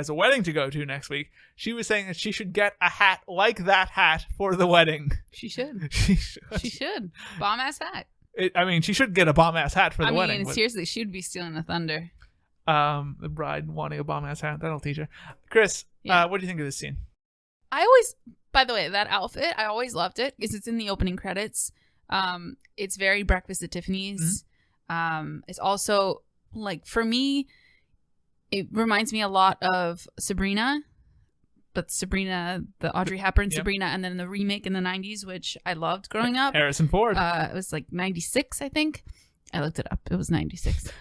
a wedding to go to next week, she was saying that she should get a hat like that hat for the wedding. She should. She should. Bomb ass hat. She should get a bomb ass hat for the wedding. Seriously, she'd be stealing the thunder. The bride wanting a bomb ass hat, that'll teach her. Chris, what do you think of this scene? By the way, that outfit, I always loved it because it's in the opening credits. It's very Breakfast at Tiffany's. Mm-hmm. It's also, like, for me, it reminds me a lot of Sabrina, but Sabrina, the Audrey Hepburn Sabrina, and then the remake in the 90s, which I loved growing up. Harrison Ford. It was like 96, I think. I looked it up. It was 96.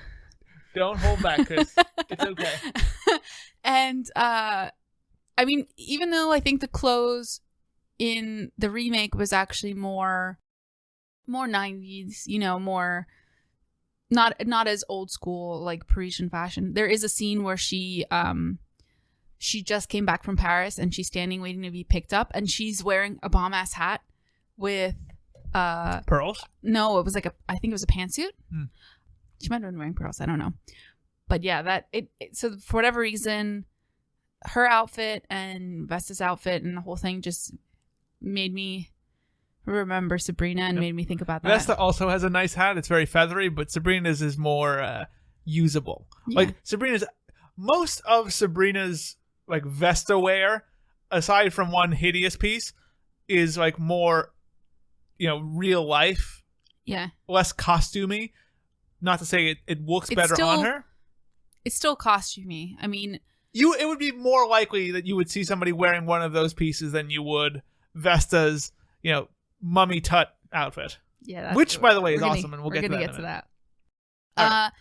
Don't hold back, Chris. It's okay. And, even though I think the clothes in the remake was actually more 90s, more not as old school like Parisian fashion. There is a scene where she just came back from Paris and she's standing waiting to be picked up, and she's wearing a bomb ass hat with pearls. No, it was I think it was a pantsuit. She might have been wearing pearls. I don't know, but yeah, so for whatever reason, her outfit and Vesta's outfit and the whole thing just made me remember Sabrina and made me think about that. Vesta also has a nice hat. It's very feathery, but Sabrina's is more usable. Yeah. Like most of Sabrina's like Vesta wear, aside from one hideous piece, is like more, real life. Yeah. Less costumey. Not to say it looks better on her. it's still costumey. I mean, it would be more likely that you would see somebody wearing one of those pieces than you would Vesta's, mummy tut outfit. Yeah, which, by the way, is awesome, and we'll get to that. We're gonna get to that.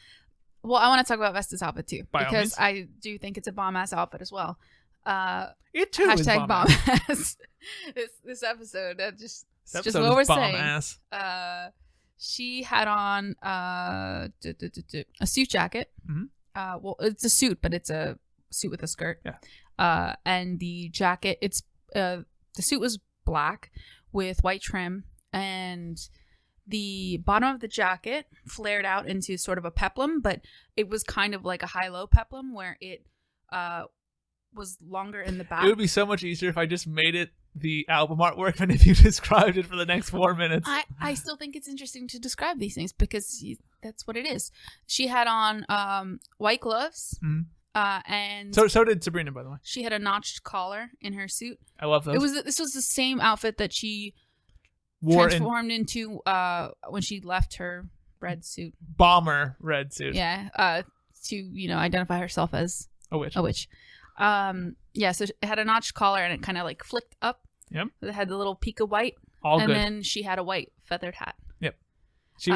Well, I want to talk about Vesta's outfit too, because I do think it's a bomb ass outfit as well. It too is bomb ass. this episode, just what we're saying. Ass. She had on a suit jacket. Mm-hmm. Well, it's a suit, but it's a suit with a skirt. Yeah. And the jacket, the suit was black with white trim, and the bottom of the jacket flared out into sort of a peplum, but it was kind of like a high-low peplum where it was longer in the back. It would be so much easier if I just made it the album artwork than if you described it for the next 4 minutes. I still think it's interesting to describe these things because that's what it is. She had on white gloves. Mm-hmm. And so did Sabrina, by the way. She had a notched collar in her suit. I love those. This was the same outfit that she transformed into when she left her red suit. Bomber red suit. Yeah. To identify herself as a witch. Yeah. So it had a notched collar and it kind of like flicked up. Yep. It had the little peak of white. All and good. then she had a white feathered hat. Yep. She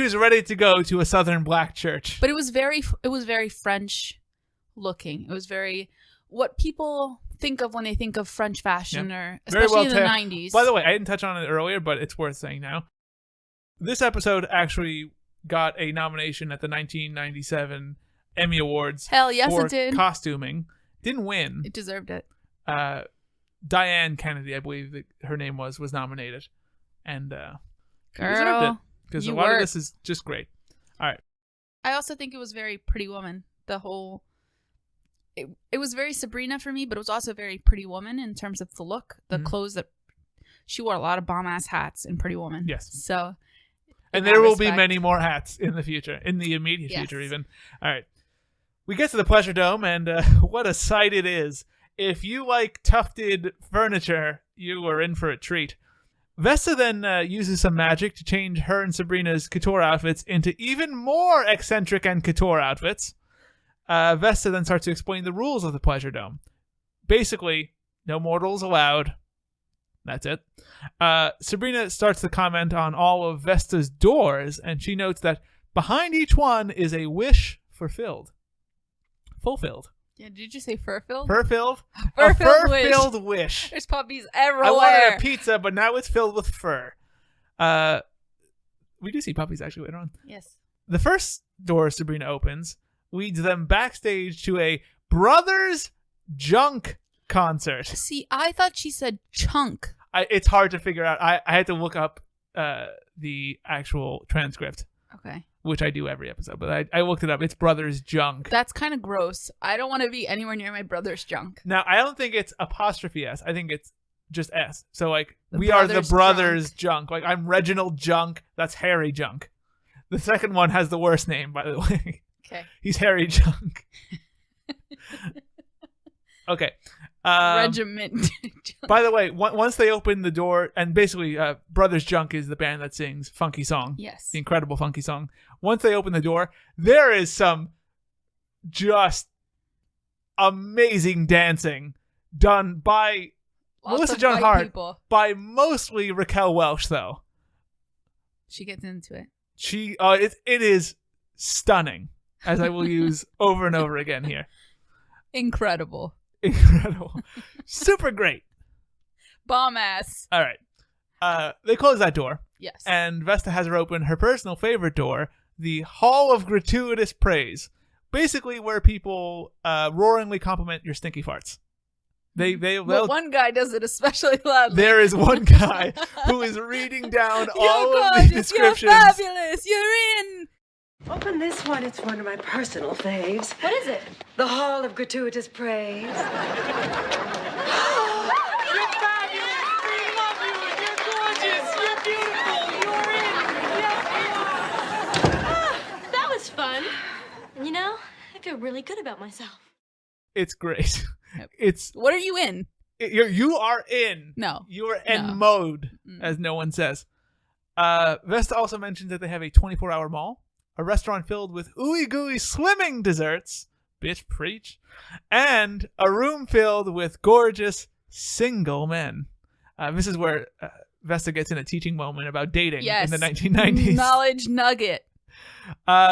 was ready to go to a southern black church. But it was very French looking. It was very what people think of when they think of French fashion, or especially in the 90s. By the way, I didn't touch on it earlier, but it's worth saying now. This episode actually got a nomination at the 1997 Emmy Awards. Hell yes, for it did. Costuming. Didn't win. It deserved it. Diane Kennedy, I believe that her name was nominated, and girl, it because a lot of this is just great. All right. I also think it was very Pretty Woman. The whole. It was very Sabrina for me, but it was also very Pretty Woman in terms of the look. The clothes that she wore, a lot of bomb ass hats in Pretty Woman. Yes. So, and there will be many more hats in the future, in the immediate future, even. All right. We get to the Pleasure Dome, and what a sight it is. If you like tufted furniture, you are in for a treat. Vesta then uses some magic to change her and Sabrina's couture outfits into even more eccentric and couture outfits. Vesta then starts to explain the rules of the Pleasure Dome. Basically, no mortals allowed. That's it. Sabrina starts to comment on all of Vesta's doors, and she notes that behind each one is a wish fulfilled. Fulfilled. Yeah, did you say fur-filled? Fur-filled? Fur-filled wish. There's puppies everywhere. I wanted a pizza, but now it's filled with fur. We do see puppies actually later on. Yes. The first door Sabrina opens leads them backstage to a Brothers Junk concert. See, I thought she said chunk. It's hard to figure out. I had to look up the actual transcript. Okay. Which I do every episode, but I looked it up. It's Brothers Junk. That's kind of gross. I don't want to be anywhere near my brother's junk. Now, I don't think it's apostrophe S. I think it's just S. So, like, we are the Brothers Junk. Like, I'm Reginald Junk. That's Harry Junk. The second one has the worst name, by the way. Okay. He's Harry Junk. Okay. Regiment. By the way, once they open the door, and basically Brothers Junk is the band that sings Funky Song. Yes. The incredible Funky Song. Once they open the door, there is some just amazing dancing done by Melissa Joan Hart, by mostly Raquel Welch, though. She gets into it. It is stunning, as I will use over and over again here. Incredible. Super great. Bomb ass. All right. They close that door. Yes. And Vesta has her open her personal favorite door, the Hall of Gratuitous Praise. Basically where people roaringly compliment your stinky farts. But one guy does it especially loudly. There is one guy who is reading down all of the descriptions. You're fabulous. You're in. Open this one. It's one of my personal faves. What is it? The Hall of Gratuitous Praise. You're fabulous. We love you. You're gorgeous. You're beautiful. You're in. Yes, you are. That was fun. You know, I feel really good about myself. It's great. What are you in? You are in. No. You are in mode, as no one says. Vesta also mentions that they have a 24-hour mall. a restaurant filled with ooey gooey swimming desserts, bitch preach, and a room filled with gorgeous single men. This is where Vesta gets in a teaching moment about dating in the 1990s. Knowledge nugget.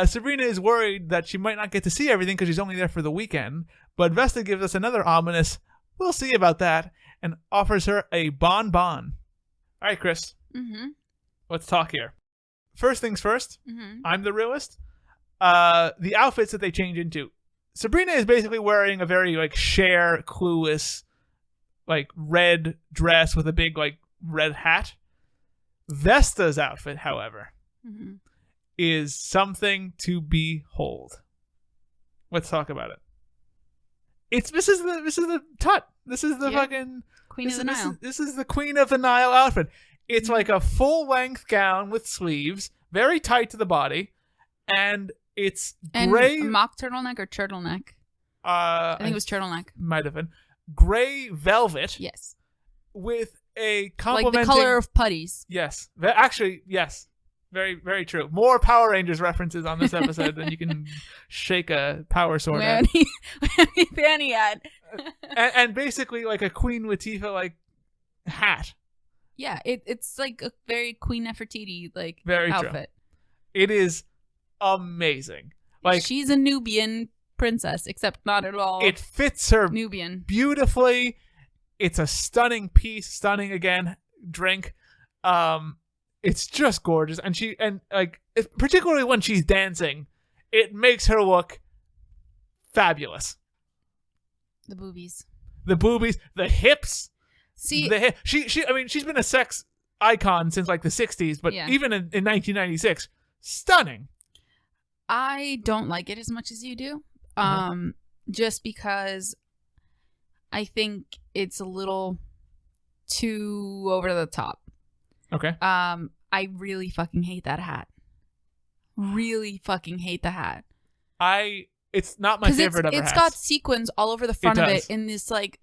Sabrina is worried that she might not get to see everything because she's only there for the weekend, but Vesta gives us another ominous, we'll see about that, and offers her a bonbon. All right, Chris. Mm-hmm. Let's talk here. First things first, Mm-hmm. I'm the realist. The outfits that they change into. Sabrina is basically wearing a very like Cher clueless like red dress with a big like red hat. Vesta's outfit, however, Mm-hmm. is something to behold. Let's talk about it. This is the tut. This is the fucking Queen of the Nile. This is the Queen of the Nile outfit. It's like a full length gown with sleeves, very tight to the body, and it's gray mock turtleneck or turtleneck. I think it was turtleneck. Might have been gray velvet. Yes. With a Like complementing the color of putties. Yes. Actually, yes. Very, very true. More Power Rangers references on this episode than you can shake a power sword at. Whammy fanny hat. and basically like a Queen Latifah like hat. Yeah, it's like a very Queen Nefertiti like Very outfit. True. It is amazing. Like she's a Nubian princess, except not at all. It fits her Nubian beautifully. It's a stunning piece, stunning again drink. It's just gorgeous, and particularly when she's dancing, it makes her look fabulous. The boobies, the hips. See, she's been a sex icon since like the 60s, but even in 1996, stunning. I don't like it as much as you do, just because I think it's a little too over the top. Okay. I really fucking hate that hat. Really fucking hate the hat. It's not my favorite ever. It's got sequins all over the front of it in this like,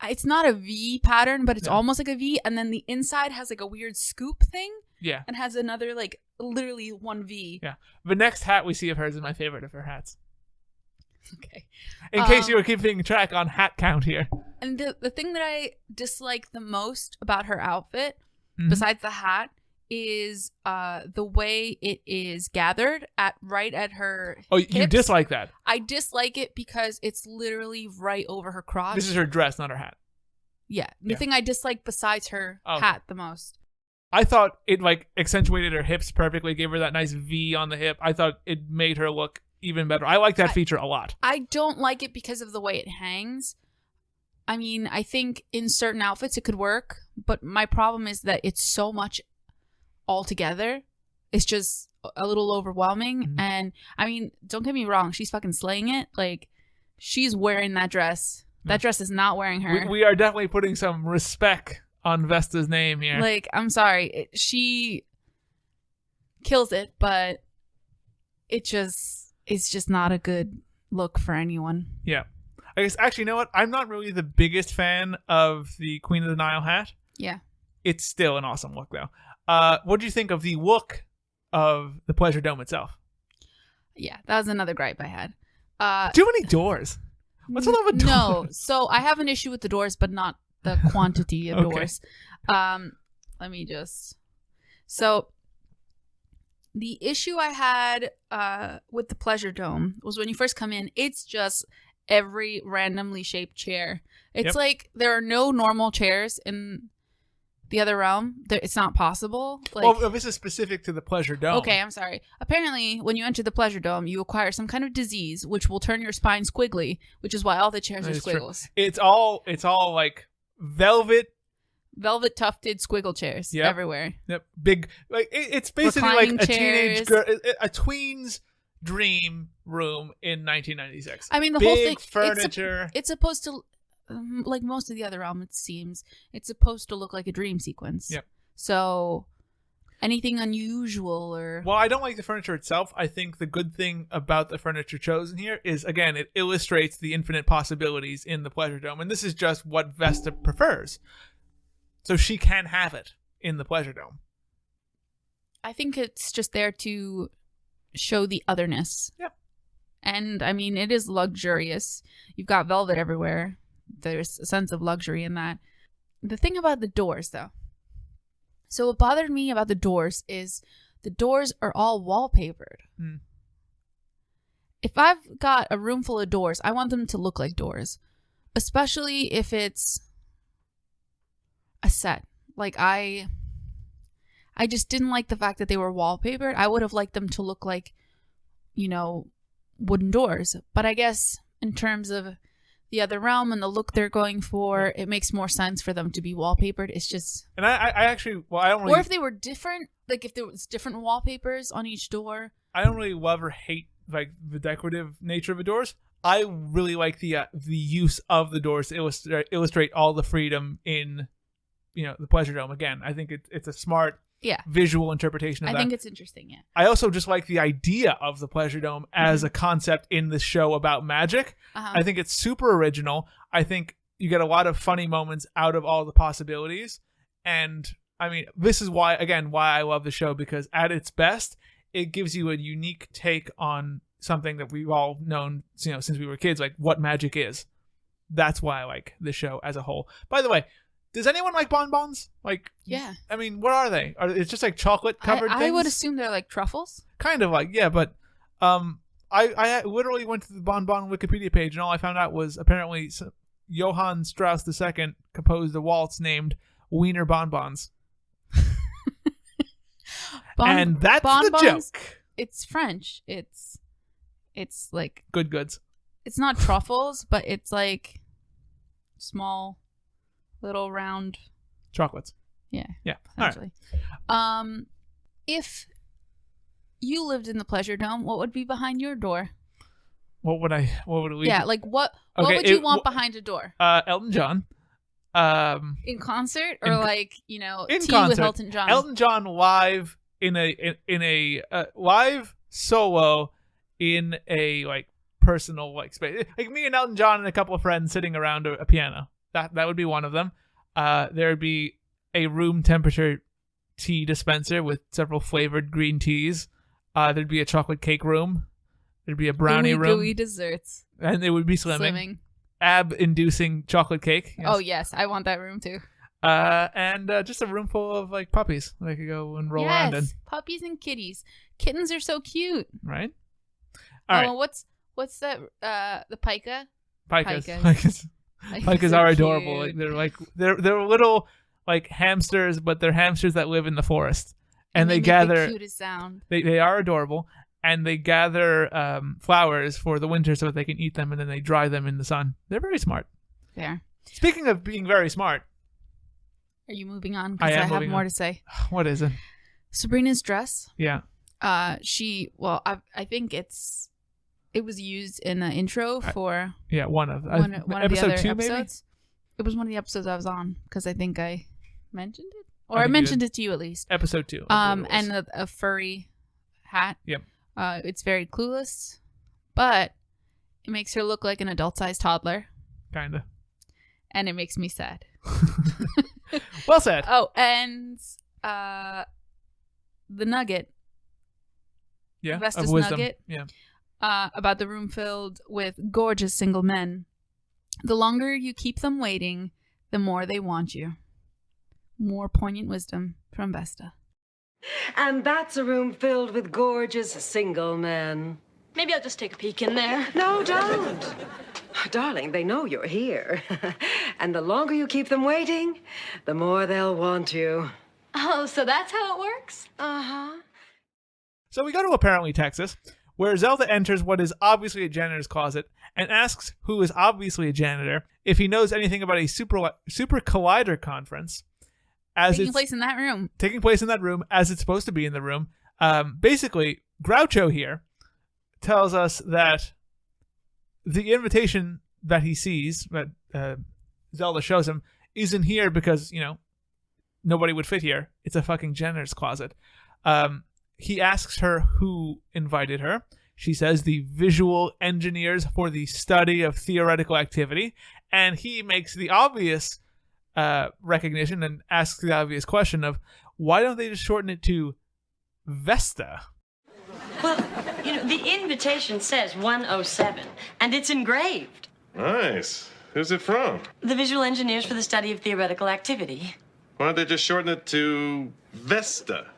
it's not a V pattern, but it's almost like a V, and then the inside has like a weird scoop thing. Yeah. And has another like literally one V. Yeah. The next hat we see of hers is my favorite of her hats. Okay. In case you were keeping track on hat count here. And the thing that I dislike the most about her outfit, besides the hat, is the way it is gathered right at her hips. You dislike that? I dislike it because it's literally right over her crotch. This is her dress, not her hat. Yeah. The thing I dislike besides her hat the most. I thought it like accentuated her hips perfectly, gave her that nice V on the hip. I thought it made her look even better. I like that feature a lot. I don't like it because of the way it hangs. I mean, I think in certain outfits it could work, but my problem is that it's so much altogether. It's just a little overwhelming. And I mean, don't get me wrong, she's fucking slaying it. Like, she's wearing that dress. That dress is not wearing her. We are definitely putting some respect on Vesta's name here. Like, I'm sorry, she kills it, but it's just not a good look for anyone. Yeah. I guess, actually, you know what? I'm not really the biggest fan of the Queen of the Nile hat. Yeah. It's still an awesome look, though. What do you think of the look of the Pleasure Dome itself? Yeah, that was another gripe I had. Too many doors. What's all with doors? No, so I have an issue with the doors, but not the quantity of doors. Let me just... So, the issue I had with the Pleasure Dome was when you first come in, it's just every randomly shaped chair. It's like there are no normal chairs in the other realm. It's not possible. Like, well, this is specific to the Pleasure Dome. Okay, I'm sorry. Apparently, when you enter the Pleasure Dome, you acquire some kind of disease which will turn your spine squiggly, which is why all the chairs are squiggles. True. It's all like velvet tufted squiggle chairs everywhere. Yep. Big, like it's basically reclining like a chairs. teenage girl, a tween's dream room in 1996. I mean, the big whole thing, furniture. It's supposed to, like most of the other realm, it seems, it's supposed to look like a dream sequence. Yep. So anything unusual or... Well, I don't like the furniture itself. I think the good thing about the furniture chosen here is, again, it illustrates the infinite possibilities in the Pleasure Dome. And this is just what Vesta prefers. So she can have it in the Pleasure Dome. I think it's just there to show the otherness. Yep. And I mean, it is luxurious. You've got velvet everywhere. There's a sense of luxury in that. The thing about the doors, though. So what bothered me about the doors is the doors are all wallpapered. Mm. If I've got a room full of doors, I want them to look like doors. Especially if it's a set. Like, I just didn't like the fact that they were wallpapered. I would have liked them to look like, you know, wooden doors. But I guess in terms of the other realm and the look they're going for, it makes more sense for them to be wallpapered. It's just... And I actually... Well, I don't really... Or if they were different, like if there was different wallpapers on each door. I don't really love or hate like the decorative nature of the doors. I really like the use of the doors to illustrate all the freedom in, you know, the Pleasure Dome. Again, I think it's a smart visual interpretation of that. I think it's interesting, yeah. I also just like the idea of the Pleasure Dome as a concept in this show about magic. I think it's super original. I think you get a lot of funny moments out of all the possibilities. And I mean, this is why I love the show, because at its best, it gives you a unique take on something that we've all known, you know, since we were kids, like what magic is. That's why I like the show as a whole. By the way, does anyone like bonbons? Like, yeah. I mean, what are they? It's just like chocolate covered things? I would assume they're like truffles. Kind of like, yeah, but I literally went to the bonbon Wikipedia page, and all I found out was apparently Johann Strauss II composed a waltz named Wiener Bonbons. And that's the joke. It's French. It's like good goods. It's not truffles, but it's like small, little round chocolates. Yeah. Yeah. Essentially. All right. If you lived in the Pleasure Dome, what would be behind your door? What would we? Yeah, like what would you want behind a door? Elton John. In concert or like, you know, in tea concert. with Elton John. Elton John live in a live solo in a like personal like space. Like me and Elton John and a couple of friends sitting around a piano. That would be one of them. There would be a room temperature tea dispenser with several flavored green teas. There'd be a chocolate cake room. There'd be a brownie room. Gooey desserts. And it would be slimming. Ab-inducing chocolate cake. Yes. Oh, yes. I want that room, too. And just a room full of, like, puppies that I could go and roll around in. Puppies and kitties. Kittens are so cute. Right? All right. What's that? The pica? Pikas are adorable. Like, they're little, like, hamsters, but they're hamsters that live in the forest. And they gather... the cutest sound. They are adorable. And they gather flowers for the winter so that they can eat them, and then they dry them in the sun. They're very smart. There. Speaking of being very smart. Are you moving on? Because I have more to say. What is it? Sabrina's dress. Yeah. I think it was used in the intro for... one of episode the other 2, episodes. Maybe? It was one of the episodes I was on, because I think I mentioned it. Or I mentioned it to you, at least. Episode 2. And a furry hat. Yep. It's very clueless, but it makes her look like an adult-sized toddler. Kinda. And it makes me sad. Well said. Oh, and the nugget. Yeah. Vesta's of wisdom. nugget. Yeah. About the room filled with gorgeous single men. The longer you keep them waiting, the more they want you. More poignant wisdom from Vesta. And that's a room filled with gorgeous single men. Maybe I'll just take a peek in there. No, don't. Darling, they know you're here. And the longer you keep them waiting, the more they'll want you. Oh, so that's how it works? Uh-huh. So we go to apparently Texas, where Zelda enters what is obviously a janitor's closet and asks who is obviously a janitor if he knows anything about a super collider conference. Taking place in that room as it's supposed to be in the room. Basically, Groucho here tells us that the invitation that he sees, that Zelda shows him, isn't here because, you know, nobody would fit here. It's a fucking janitor's closet. He asks her who invited her. She says the visual engineers for the study of theoretical activity. And he makes the obvious recognition and asks the obvious question of why don't they just shorten it to Vesta? Well, the invitation says 107, and it's engraved. Nice. Who's it from? The Visual Engineers for the Study of Theoretical Activity. Why don't they just shorten it to Vesta?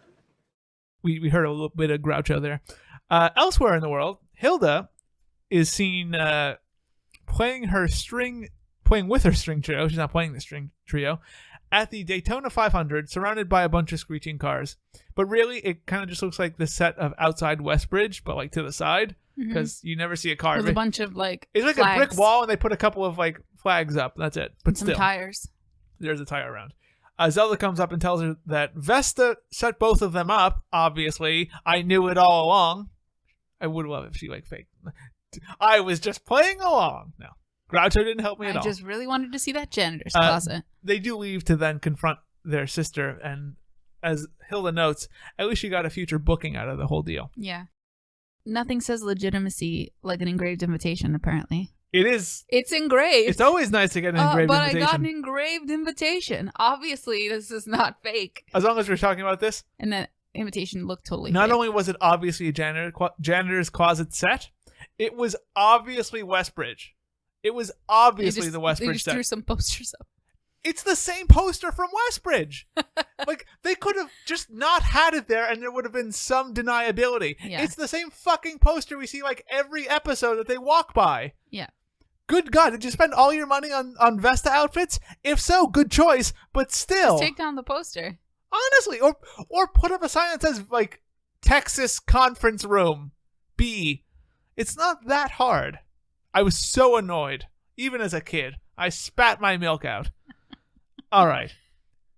We heard a little bit of Groucho there. Elsewhere in the world, Hilda is seen playing with her string trio. She's not playing the string trio at the Daytona 500, surrounded by a bunch of screeching cars. But really, it kind of just looks like the set of Outside Westbridge, but like to the side, because you never see a car. With a bunch of like it's like flags. a brick wall, and they put a couple of like flags up. That's it. But and some still, tires. There's a tire around. Zelda comes up and tells her that Vesta set both of them up. Obviously, I knew it all along. I would love if she like faked. I was just playing along. No, Groucho didn't help me at all. I just really wanted to see that janitor's closet. They do leave to then confront their sister, and as Hilda notes, at least she got a future booking out of the whole deal. Yeah. Nothing says legitimacy like an engraved invitation, apparently. It is. It's engraved. It's always nice to get an engraved invitation. But I got an engraved invitation. Obviously, this is not fake. As long as we're talking about this. And that invitation looked totally Not fake. only was it obviously a janitor's closet set, it was obviously Westbridge. It was obviously the Westbridge they just set. threw some posters up. It's the same poster from Westbridge. Like, they could have just not had it there and there would have been some deniability. Yeah. It's the same fucking poster we see like every episode that they walk by. Yeah. Good God, did you spend all your money on Vesta outfits? If so, good choice, but still. Just take down the poster. Honestly, or put up a sign that says, like, Texas Conference Room B. It's not that hard. I was so annoyed, even as a kid. I spat my milk out. All right.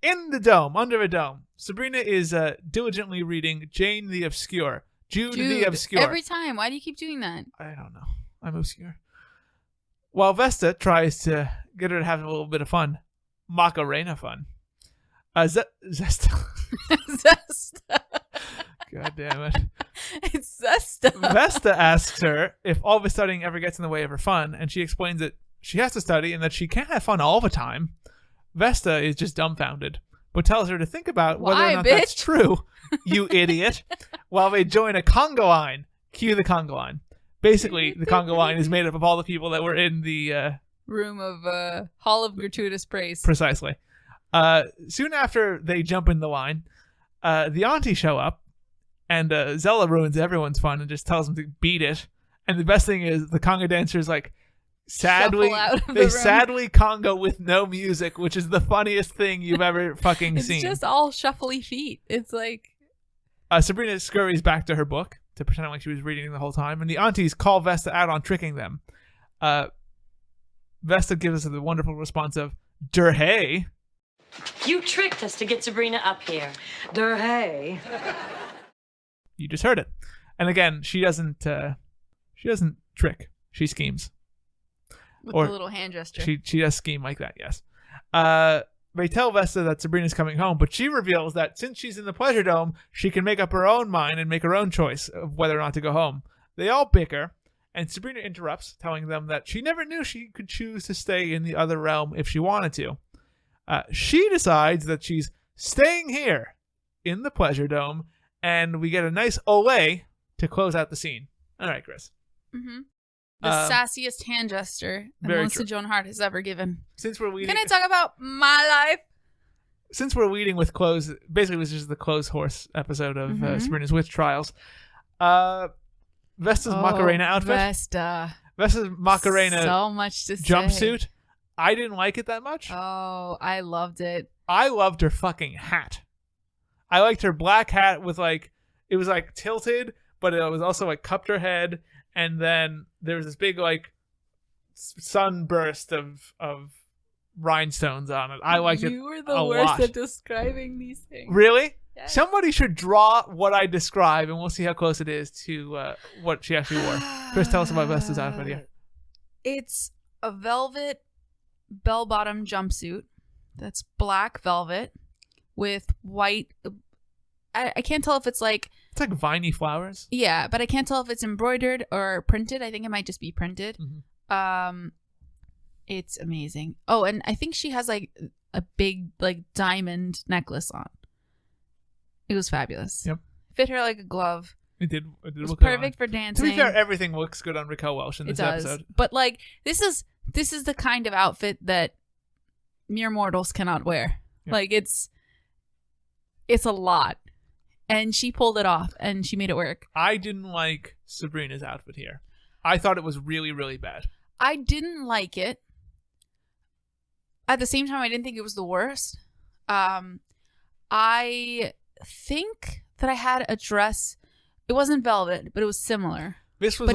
In the dome, under a dome, Sabrina is diligently reading Jane the Obscure. Jude the Obscure. Every time. Why do you keep doing that? I don't know. I'm obscure. While Vesta tries to get her to have a little bit of fun. Macarena fun. Zesta. Zesta. God damn it. It's Zesta. Vesta asks her if all the studying ever gets in the way of her fun, and she explains that she has to study and that she can't have fun all the time. Vesta is just dumbfounded, but tells her to think about whether or not that's true, you idiot, while they join a conga line. Cue the conga line. Basically, the conga line is made up of all the people that were in the room of Hall of Gratuitous Praise. Precisely. Soon after they jump in the line, the aunties show up, and Zella ruins everyone's fun and just tells them to beat it. And the best thing is the conga dancers sadly conga with no music, which is the funniest thing you've ever fucking seen. It's just all shuffly feet. It's like Sabrina scurries back to her book to pretend like she was reading the whole time, and the aunties call Vesta out on tricking them. Vesta gives us the wonderful response of "Der hey." You tricked us to get Sabrina up here. Der hey. You just heard it. And again, she doesn't trick. She schemes. With the little hand gesture. She does scheme like that, yes. They tell Vesta that Sabrina's coming home, but she reveals that since she's in the Pleasure Dome, she can make up her own mind and make her own choice of whether or not to go home. They all bicker, and Sabrina interrupts, telling them that she never knew she could choose to stay in the other realm if she wanted to. She decides that she's staying here in the Pleasure Dome, and we get a nice ole to close out the scene. All right, Chris. Mm-hmm. The sassiest hand gesture that Melissa Joan Hart has ever given. Since we're leading, can I talk about my life? Since we're leading with clothes, basically it was just the clothes horse episode of Sabrina's Witch Trials. Vesta's Macarena outfit. Vesta's Macarena so much to jumpsuit. Say. I didn't like it that much. Oh, I loved it. I loved her fucking hat. I liked her black hat with it was tilted, but it was also cupped her head. And then there was this big sunburst of rhinestones on it. I liked it. You were the worst at describing these things. Really? Yes. Somebody should draw what I describe, and we'll see how close it is to what she actually wore. Chris, tell us about Vesta's outfit here. It's a velvet bell-bottom jumpsuit that's black velvet with white. I can't tell if it's it's like viney flowers. Yeah, but I can't tell if it's embroidered or printed. I think it might just be printed. Mm-hmm. It's amazing. Oh, and I think she has a big diamond necklace on. It was fabulous. Yep. Fit her like a glove. It did It's look good perfect for To dancing. be fair, everything looks good on Raquel Welch in It this does. episode. But like this is the kind of outfit that mere mortals cannot wear. Yeah. Like it's a lot. And she pulled it off and she made it work. I didn't like Sabrina's outfit here. I thought it was really, really bad. I didn't like it. At the same time, I didn't think it was the worst. I think that I had a dress. It wasn't velvet, but it was similar. This was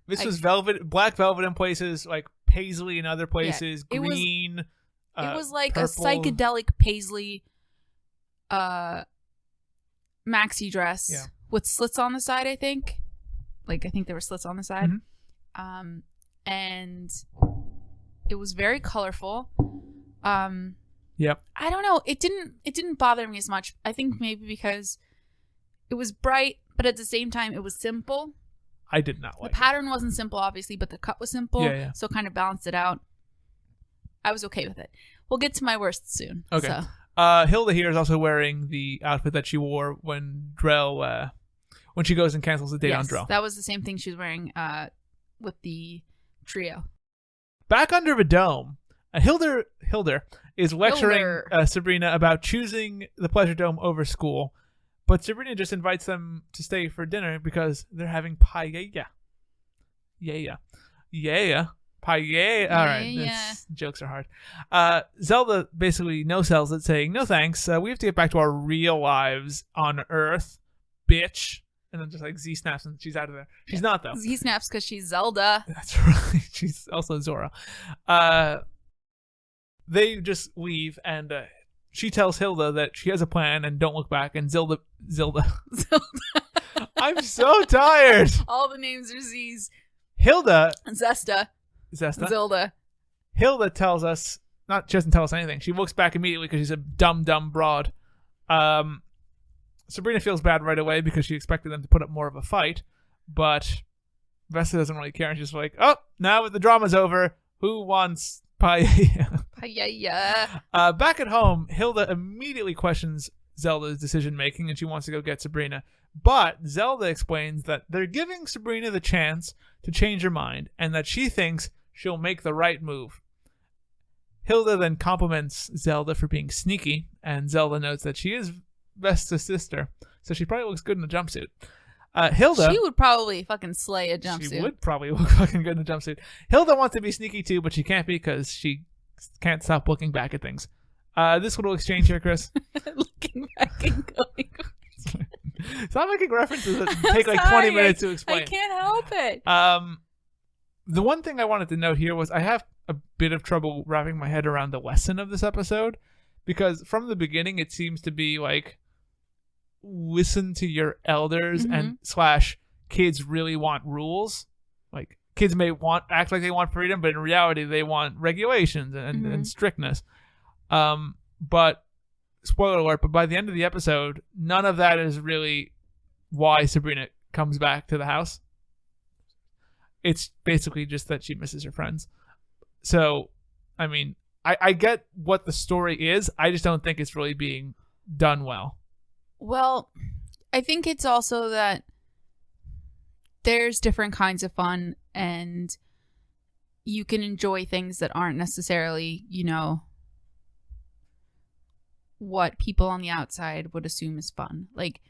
This was velvet, black velvet in places, like paisley in other places, it was- green. It was like purple. a psychedelic paisley maxi dress Yeah. with slits on the side, I think. Like, I think there were slits on the side. Mhm. And it was very colorful. Yep. I don't know. It didn't bother me as much. I think maybe because it was bright, but at the same time, it was simple. I did not The like pattern wasn't simple, obviously, but the cut was simple. Yeah, yeah. So it kind of balanced it out. I was okay with it. We'll get to my worst soon. Okay. So. Hilda here is also wearing the outfit that she wore when Drell, when she goes and cancels the date on Drell. That was the same thing she was wearing with the trio. Back under the dome, Hilda is lecturing Sabrina about choosing the Pleasure Dome over school, but Sabrina just invites them to stay for dinner because they're having paella. Yeah. Paella. All right. This, jokes are hard. Zelda basically no-sells it, saying, no thanks. We have to get back to our real lives on Earth, bitch. And then just like Z snaps and she's out of there. She's not, though. Z snaps because she's Zelda. That's right. She's also Zora. They just leave, and she tells Hilda that she has a plan and don't look back. And Zelda. I'm so tired. All the names are Z's. Hilda. Zesta. Zelda. Hilda tells us, she doesn't tell us anything. She looks back immediately because she's a dumb broad. Sabrina feels bad right away because she expected them to put up more of a fight, but Vesta doesn't really care, and she's like, oh, now that the drama's over, who wants paella? Paella. Back at home, Hilda immediately questions Zelda's decision-making, and she wants to go get Sabrina, but Zelda explains that they're giving Sabrina the chance to change her mind, and that she thinks she'll make the right move. Hilda then compliments Zelda for being sneaky, and Zelda notes that she is Vesta's sister, so she probably looks good in a jumpsuit. Hilda, she would probably fucking slay a jumpsuit. She would probably look fucking good in a jumpsuit. Hilda wants to be sneaky too, but she can't be because she can't stop looking back at things. This little exchange here, Chris. Looking back and going. Stop making references that take like 20 minutes to explain. I can't help it. The one thing I wanted to note here was I have a bit of trouble wrapping my head around the lesson of this episode, because from the beginning it seems to be like, listen to your elders and / kids really want rules. Like, kids may act like they want freedom, but in reality they want regulations and strictness. But spoiler alert, but by the end of the episode, none of that is really why Sabrina comes back to the house. It's basically just that she misses her friends. So, I mean, I get what the story is. I just don't think it's really being done well. Well, I think it's also that there's different kinds of fun, and you can enjoy things that aren't necessarily, what people on the outside would assume is fun. Like,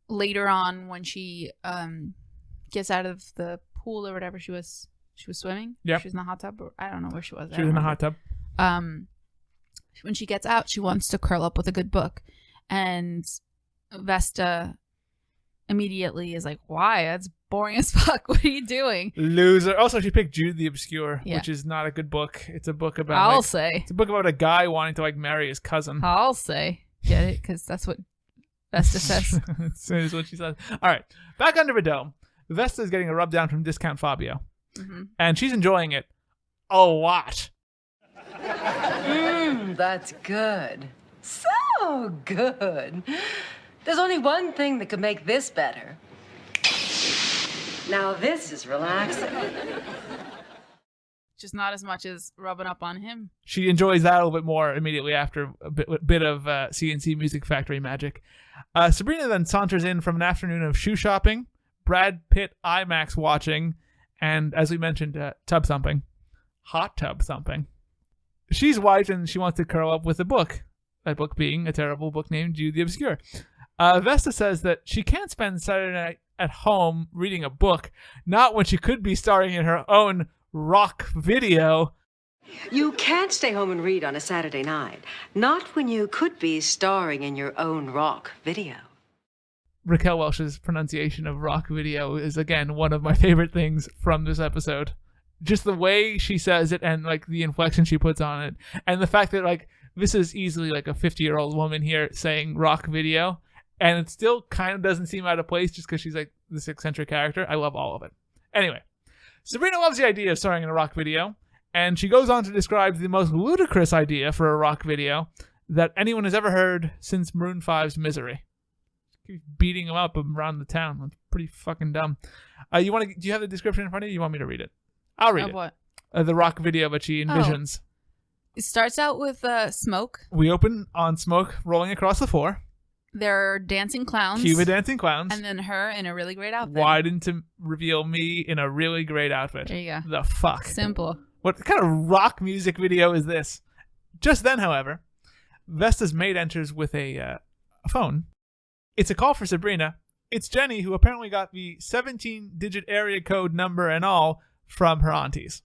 later on when she gets out of the pool or whatever, she was swimming. Yeah, she was in the hot tub, or I don't know where she was. She was in the hot tub. When she gets out, she wants to curl up with a good book, and Vesta immediately is like, why? That's boring as fuck. What are you doing? Loser. Also, she picked Jude the Obscure, which is not a good book. It's a book about it's a book about a guy wanting to marry his cousin. I'll say. Get it? Because that's what Vesta says. That's what she says. All right. Back under the dome. Vesta is getting a rub down from Discount Fabio. And she's enjoying it a lot. That's good. So good. There's only one thing that could make this better. Now this is relaxing. Just not as much as rubbing up on him. She enjoys that a little bit more immediately after a bit of CNC Music Factory magic. Sabrina then saunters in from an afternoon of shoe shopping, Brad Pitt IMAX watching, and as we mentioned, tub thumping. Hot tub thumping. She's white and she wants to curl up with a book. That book being a terrible book named Jude the Obscure. Vesta says that she can't spend Saturday night at home reading a book, not when she could be starring in her own rock video. You can't stay home and read on a Saturday night. Not when you could be starring in your own rock video. Raquel Welch's pronunciation of rock video is, again, one of my favorite things from this episode. Just the way she says it and, like, the inflection she puts on it. And the fact that, like, this is easily, like, a 50-year-old woman here saying rock video. And it still kind of doesn't seem out of place just because she's, like, this eccentric character. I love all of it. Anyway, Sabrina loves the idea of starring in a rock video. And she goes on to describe the most ludicrous idea for a rock video that anyone has ever heard since Maroon 5's Misery. Keeps beating them up around the town. That's pretty fucking dumb. Do you have the description in front of you? You want me to read it? I'll read it. What? The rock video that she envisions. It starts out with smoke. We open on smoke rolling across the floor. There are dancing clowns. Cuba dancing clowns. And then her in a really great outfit. Widened to reveal me in a really great outfit. There you go. The fuck? Simple. What kind of rock music video is this? Just then, however, Vesta's maid enters with a phone. It's a call for Sabrina. It's Jenny, who apparently got the 17-digit area code number and all from her aunties.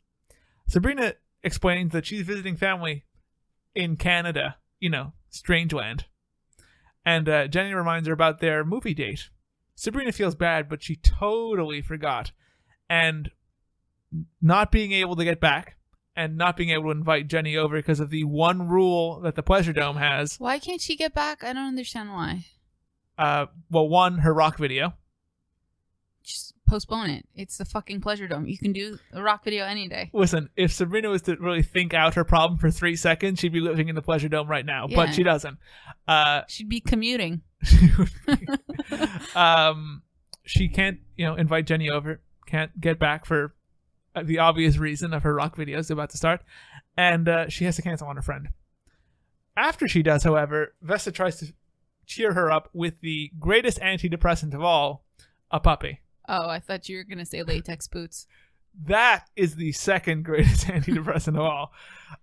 Sabrina explains that she's visiting family in Canada, strange land. And Jenny reminds her about their movie date. Sabrina feels bad, but she totally forgot. And not being able to get back and not being able to invite Jenny over because of the one rule that the Pleasure Dome has. Why can't she get back? I don't understand why. Well, one, her rock video. Just postpone it. It's the fucking Pleasure Dome. You can do a rock video any day. Listen, if Sabrina was to really think out her problem for 3 seconds, she'd be living in the Pleasure Dome right now. Yeah. But she doesn't. She'd be commuting. She can't, invite Jenny over. Can't get back for the obvious reason of her rock videos about to start. And she has to cancel on her friend. After she does, however, Vesta tries to cheer her up with the greatest antidepressant of all, a puppy. Oh, I thought you were going to say latex boots. That is the second greatest antidepressant of all.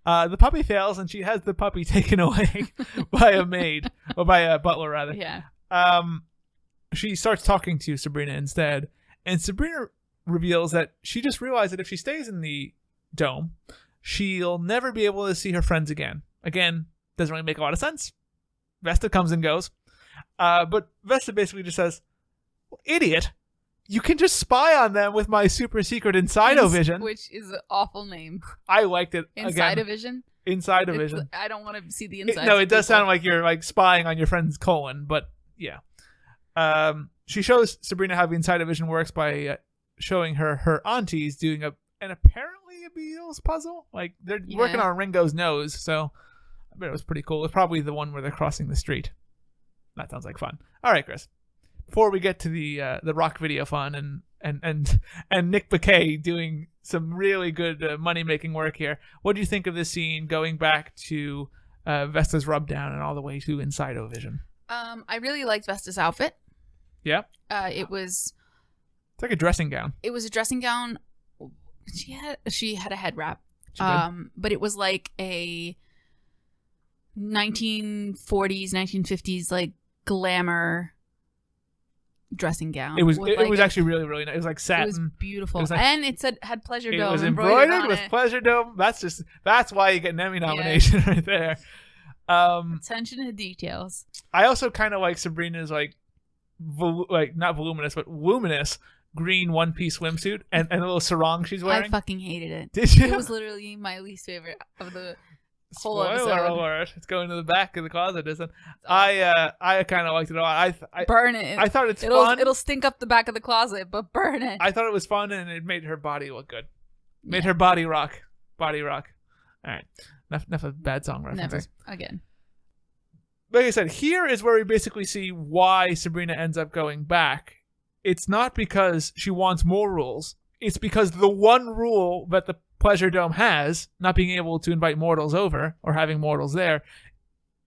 The puppy fails, and she has the puppy taken away by a maid, or by a butler, rather. Yeah. She starts talking to Sabrina instead, and Sabrina reveals that she just realized that if she stays in the dome, she'll never be able to see her friends again. Again, doesn't really make a lot of sense. Vesta comes and goes. But Vesta basically just says, idiot, you can just spy on them with my super secret Inside-O-Vision. Which is an awful name. I liked it. Inside-O-Vision? Inside-O-Vision. I don't want to see the inside. No, it does sound like you're like spying on your friend's colon, but yeah. She shows Sabrina how the Inside-O-Vision works by showing her aunties doing an apparently a Beatles puzzle. Like they're working on Ringo's nose, so I bet it was pretty cool. It's probably the one where they're crossing the street. That sounds like fun. All right, Chris. Before we get to the rock video fun and Nick Bakay doing some really good money making work here, what do you think of this scene going back to Vesta's rub down and all the way to Inside-O-Vision? I really liked Vesta's outfit. Yeah. It's like a dressing gown. It was a dressing gown. She had a head wrap. But it was like a 1940s, 1950s like glamour dressing gown. It was actually really, really nice. It was like satin. It was beautiful. It was and it had Pleasure Dome. It was embroidered with Pleasure Dome. That's why you get an Emmy nomination right there. Attention to details. I also kind of like Sabrina's like not voluminous but luminous green one-piece swimsuit and the little sarong she's wearing. I fucking hated it. Did you? It was literally my least favorite of the whole episode. episode. Alert. It's going to the back of the closet, isn't it? I kind of liked it a lot. I burn it. I thought it's fun. It'll stink up the back of the closet, but burn it. I thought it was fun and it made her body look good. Made her body rock. Body rock. All right. Enough of bad song references. Never again. Like I said, here is where we basically see why Sabrina ends up going back. It's not because she wants more rules. It's because the one rule that the Pleasure Dome has, not being able to invite mortals over or having mortals there,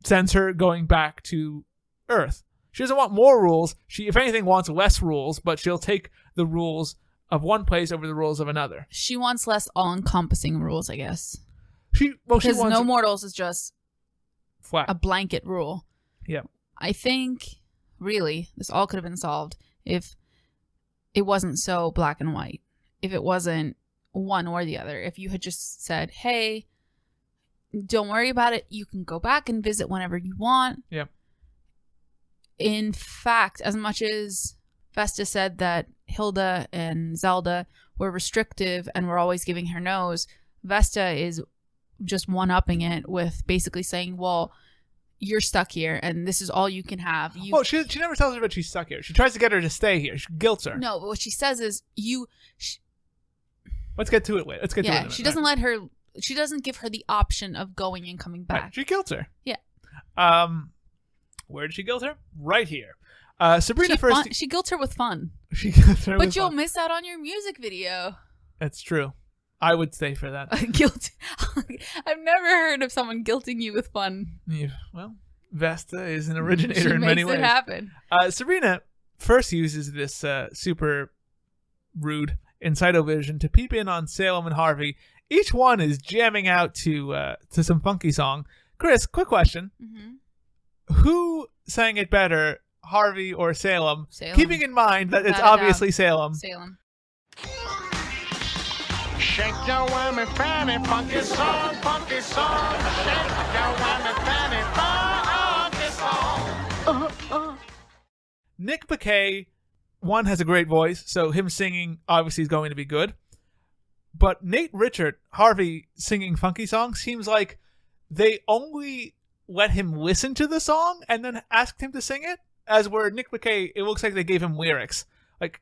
sends her going back to Earth. She doesn't want more rules. She, if anything, wants less rules, but she'll take the rules of one place over the rules of another. She wants less all-encompassing rules, I guess. She wants no mortals is just flat, a blanket rule. Yeah. I think, really, this all could have been solved if it wasn't so black and white. If it wasn't one or the other. If you had just said, hey, don't worry about it. You can go back and visit whenever you want. Yeah. In fact, as much as Vesta said that Hilda and Zelda were restrictive and were always giving her no's, Vesta is just one-upping it with basically saying, well, you're stuck here and this is all you can have. Well, she never tells her that she's stuck here. She tries to get her to stay here. She guilts her. No, but what she says is Let's get to it later. Let's get to it in a minute. She doesn't let her. She doesn't give her the option of going and coming back. Right. She guilts her. Yeah. Where did she guilt her? Right here. Sabrina she guilts her with fun. She guilts her but you'll miss out on your music video. That's true. I would stay for that. Guilt. I've never heard of someone guilting you with fun. Yeah, well, Vesta is an originator in many ways. She makes it happen. Sabrina first uses this super rude Insidovision to peep in on Salem and Harvey. Each one is jamming out to some funky song. Chris, quick question. Mm-hmm. Who sang it better, Harvey or Salem? Keeping in mind that it's obviously Salem. Salem. Shake your whammy, fanny, funky song, funky song. Shake your whammy, fanny, funky song. Nick Bakay, one, has a great voice, so him singing obviously is going to be good. But Nate Richard, Harvey, singing funky songs seems like they only let him listen to the song and then asked him to sing it. As where Nick Bakay, it looks like they gave him lyrics. Like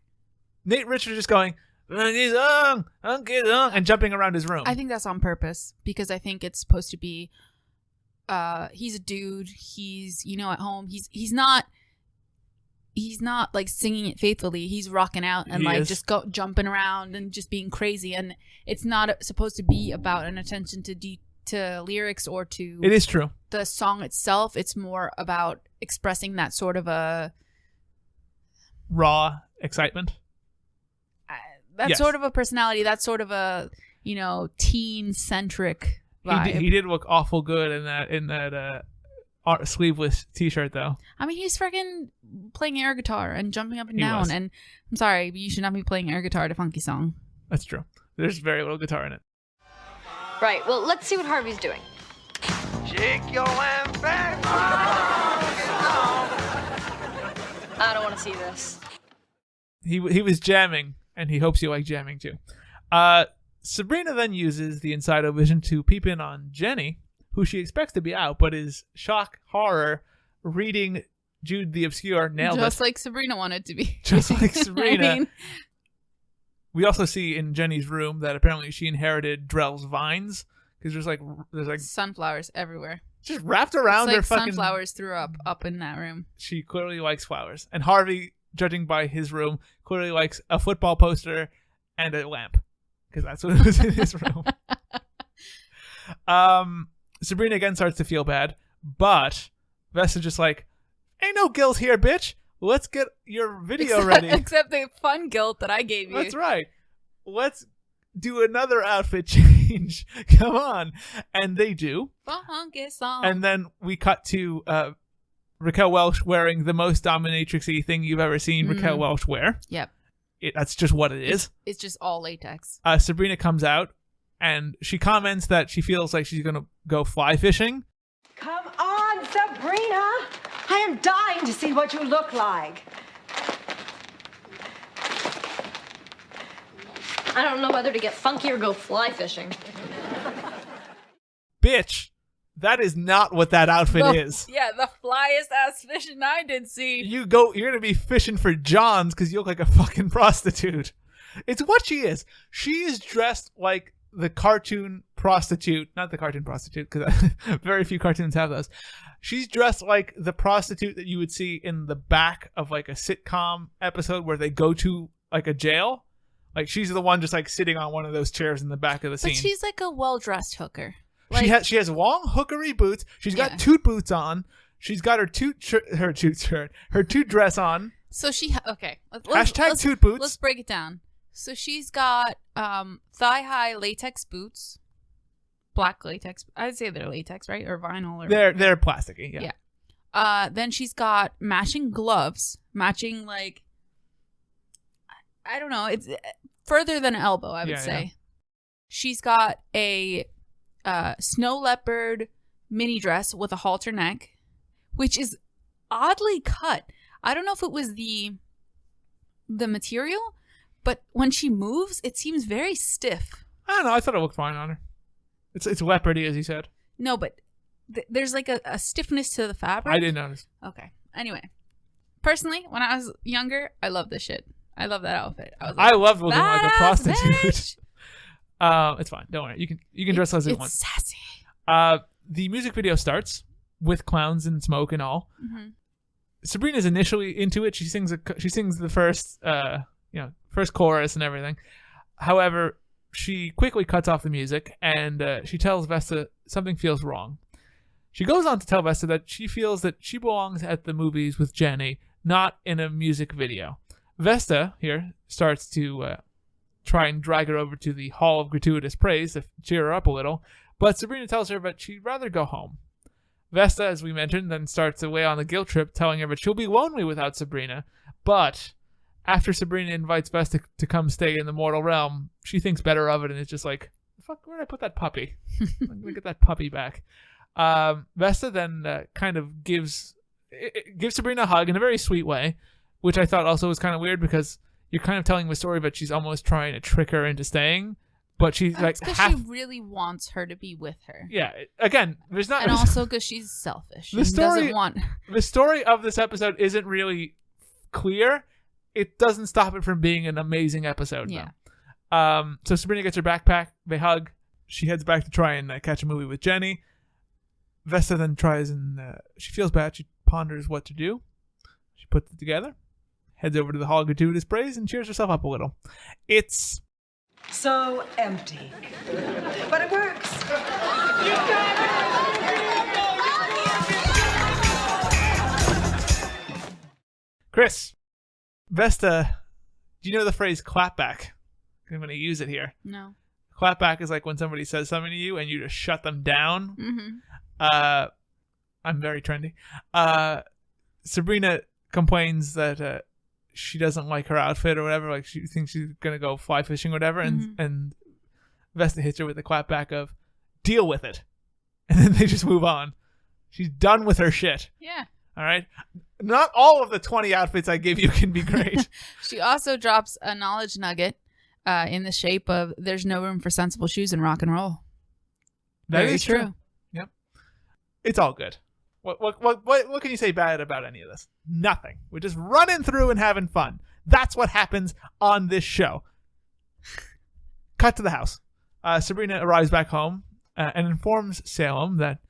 Nate Richard just going, funky song, and jumping around his room. I think that's on purpose because I think it's supposed to be. He's a dude. He's at home. He's not like singing it faithfully. He's rocking out and just jumping around and just being crazy. And it's not supposed to be about an attention to lyrics or to. It is true. The song itself. It's more about expressing that sort of a raw excitement. Sort of a personality. That's sort of a teen-centric vibe. He did look awful good in that sleeveless t-shirt though. I mean, he's freaking playing air guitar and jumping up and down. Was. And I'm sorry, but you should not be playing air guitar to funky song. That's true. There's very little guitar in it. Right. Well, let's see what Harvey's doing. Shake your whammy, fanny. I don't want to see this. He was jamming, and he hopes you like jamming too. Sabrina then uses the Insidovision to peep in on Jenny, who she expects to be out, but is shock horror reading Jude the Obscure. Nailed Just it. like Sabrina wanted to be. Just like Sabrina. I mean, we also see in Jenny's room that apparently she inherited Drell's vines because there's like sunflowers everywhere. Just wrapped around it's her like fucking. Sunflowers threw up in that room. She clearly likes flowers, and Harvey, judging by his room, clearly likes a football poster and a lamp because that's what was in his room. Sabrina again starts to feel bad, but Vesta's just like, ain't no guilt here, bitch. Let's get your video ready. Except the fun guilt that I gave you. That's right. Let's do another outfit change. Come on. And they do. Funky song. And then we cut to Raquel Welch wearing the most dominatrix-y thing you've ever seen Raquel Welch wear. Yep. That's just what it is. It's just all latex. Sabrina comes out and she comments that she feels like she's going to go fly fishing. Come on, Sabrina. I am dying to see what you look like. I don't know whether to get funky or go fly fishing. Bitch, that is not what that outfit is. Yeah, the flyest ass fishing I did see. You're going to be fishing for Johns because you look like a fucking prostitute. It's what she is. She is dressed like the cartoon prostitute. Not the cartoon prostitute, because very few cartoons have those. She's dressed like the prostitute that you would see in the back of like a sitcom episode where they go to like a jail. Like she's the one just like sitting on one of those chairs in the back of the scene. But she's like a well-dressed hooker. Like, she has long hookery boots. She's got toot boots on. She's got her toot dress on. So okay. Hashtag toot boots. Let's break it down. So she's got thigh-high latex boots, black latex. I'd say they're latex, right, or vinyl? Or They're plasticky. Yeah. Then she's got matching gloves, matching like I don't know. It's further than an elbow, I would say. Yeah. She's got a snow leopard mini dress with a halter neck, which is oddly cut. I don't know if it was the material, but when she moves, it seems very stiff. I don't know. I thought it looked fine on her. It's leopardy, as you said. No, but there's like a stiffness to the fabric. I didn't notice. Okay. Anyway, personally, when I was younger, I loved this shit. I love that outfit. I loved looking like a prostitute. It's fine. Don't worry. You can dress as you want. It's sassy. The music video starts with clowns and smoke and all. Mm-hmm. Sabrina's initially into it. She sings the first first chorus and everything. However, she quickly cuts off the music and she tells Vesta something feels wrong. She goes on to tell Vesta that she feels that she belongs at the movies with Jenny, not in a music video. Vesta here starts to try and drag her over to the Hall of Gratuitous Praise to cheer her up a little, but Sabrina tells her that she'd rather go home. Vesta, as we mentioned, then starts away on the guilt trip, telling her that she'll be lonely without Sabrina, but after Sabrina invites Vesta to come stay in the mortal realm, she thinks better of it and is just like, fuck, where did I put that puppy? I'm going to get that puppy back. Vesta then kind of gives Sabrina a hug in a very sweet way, which I thought also was kind of weird because you're kind of telling the story, but she's almost trying to trick her into staying. But she's like because she really wants her to be with her. Yeah. Again, there's not, and also because she's selfish. The story of this episode isn't really clear. It doesn't stop it from being an amazing episode. Yeah. Though. So Sabrina gets her backpack. They hug. She heads back to try and catch a movie with Jenny. Vesta then tries and she feels bad. She ponders what to do. She puts it together, heads over to the Hall of Gratuitous Praise, and cheers herself up a little. It's so empty, but it works. Chris, Vesta, do you know the phrase clapback? I'm going to use it here. No. Clapback is like when somebody says something to you and you just shut them down. Mm-hmm. I'm very trendy. Sabrina complains that she doesn't like her outfit or whatever. Like she thinks she's gonna go fly fishing or whatever, and Vesta hits her with the clapback of "deal with it," and then they just move on. She's done with her shit. Yeah. All right. Not all of the 20 outfits I give you can be great. She also drops a knowledge nugget in the shape of "There's no room for sensible shoes in rock and roll." That is true. Yep. It's all good. What can you say bad about any of this? Nothing. We're just running through and having fun. That's what happens on this show. Cut to the house. Sabrina arrives back home and informs Salem that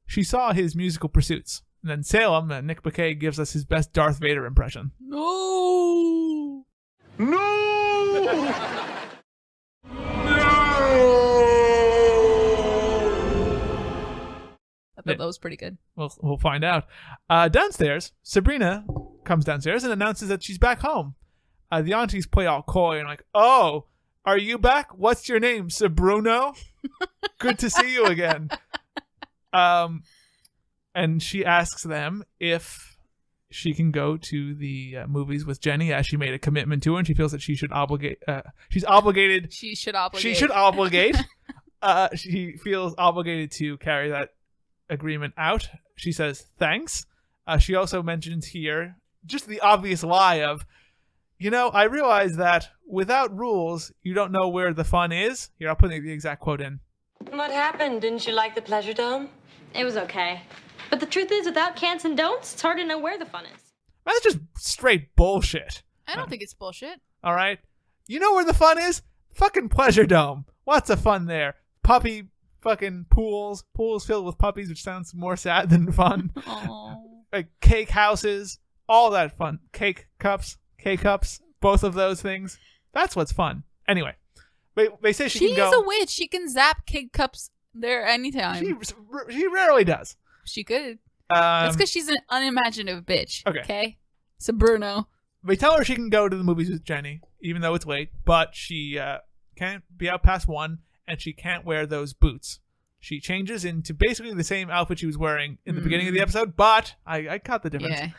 she saw his musical pursuits. And then Salem, Nick Bakay, gives us his best Darth Vader impression. No! No! I thought that was pretty good. We'll find out. Downstairs, Sabrina comes downstairs and announces that she's back home. The aunties play all coy and like, "Oh, are you back? What's your name, Sabruno? Good to see you again." And she asks them if she can go to the movies with Jenny, as she made a commitment to her, and she feels that she should obligate. She's obligated. She should obligate. She should obligate. She feels obligated to carry that agreement out. She says thanks. She also mentions here just the obvious lie of, I realize that without rules, you don't know where the fun is. Here, I'll put the exact quote in. What happened? Didn't you like the Pleasure Dome? It was okay. But the truth is, without can'ts and don'ts, it's hard to know where the fun is. That's just straight bullshit. I don't think it's bullshit. All right. You know where the fun is? Fucking Pleasure Dome. Lots of fun there. Puppy fucking pools filled with puppies, which sounds more sad than fun. Like cake houses, all that fun. Cake cups, both of those things. That's what's fun. Anyway, they say she can go. She's a witch. She can zap cake cups there anytime. She rarely does. She could. That's because she's an unimaginative bitch. Okay. Sabrina. They tell her she can go to the movies with Jenny, even though it's late, but she can't be out past 1, and she can't wear those boots. She changes into basically the same outfit she was wearing in the beginning of the episode, but I caught the difference. Yeah.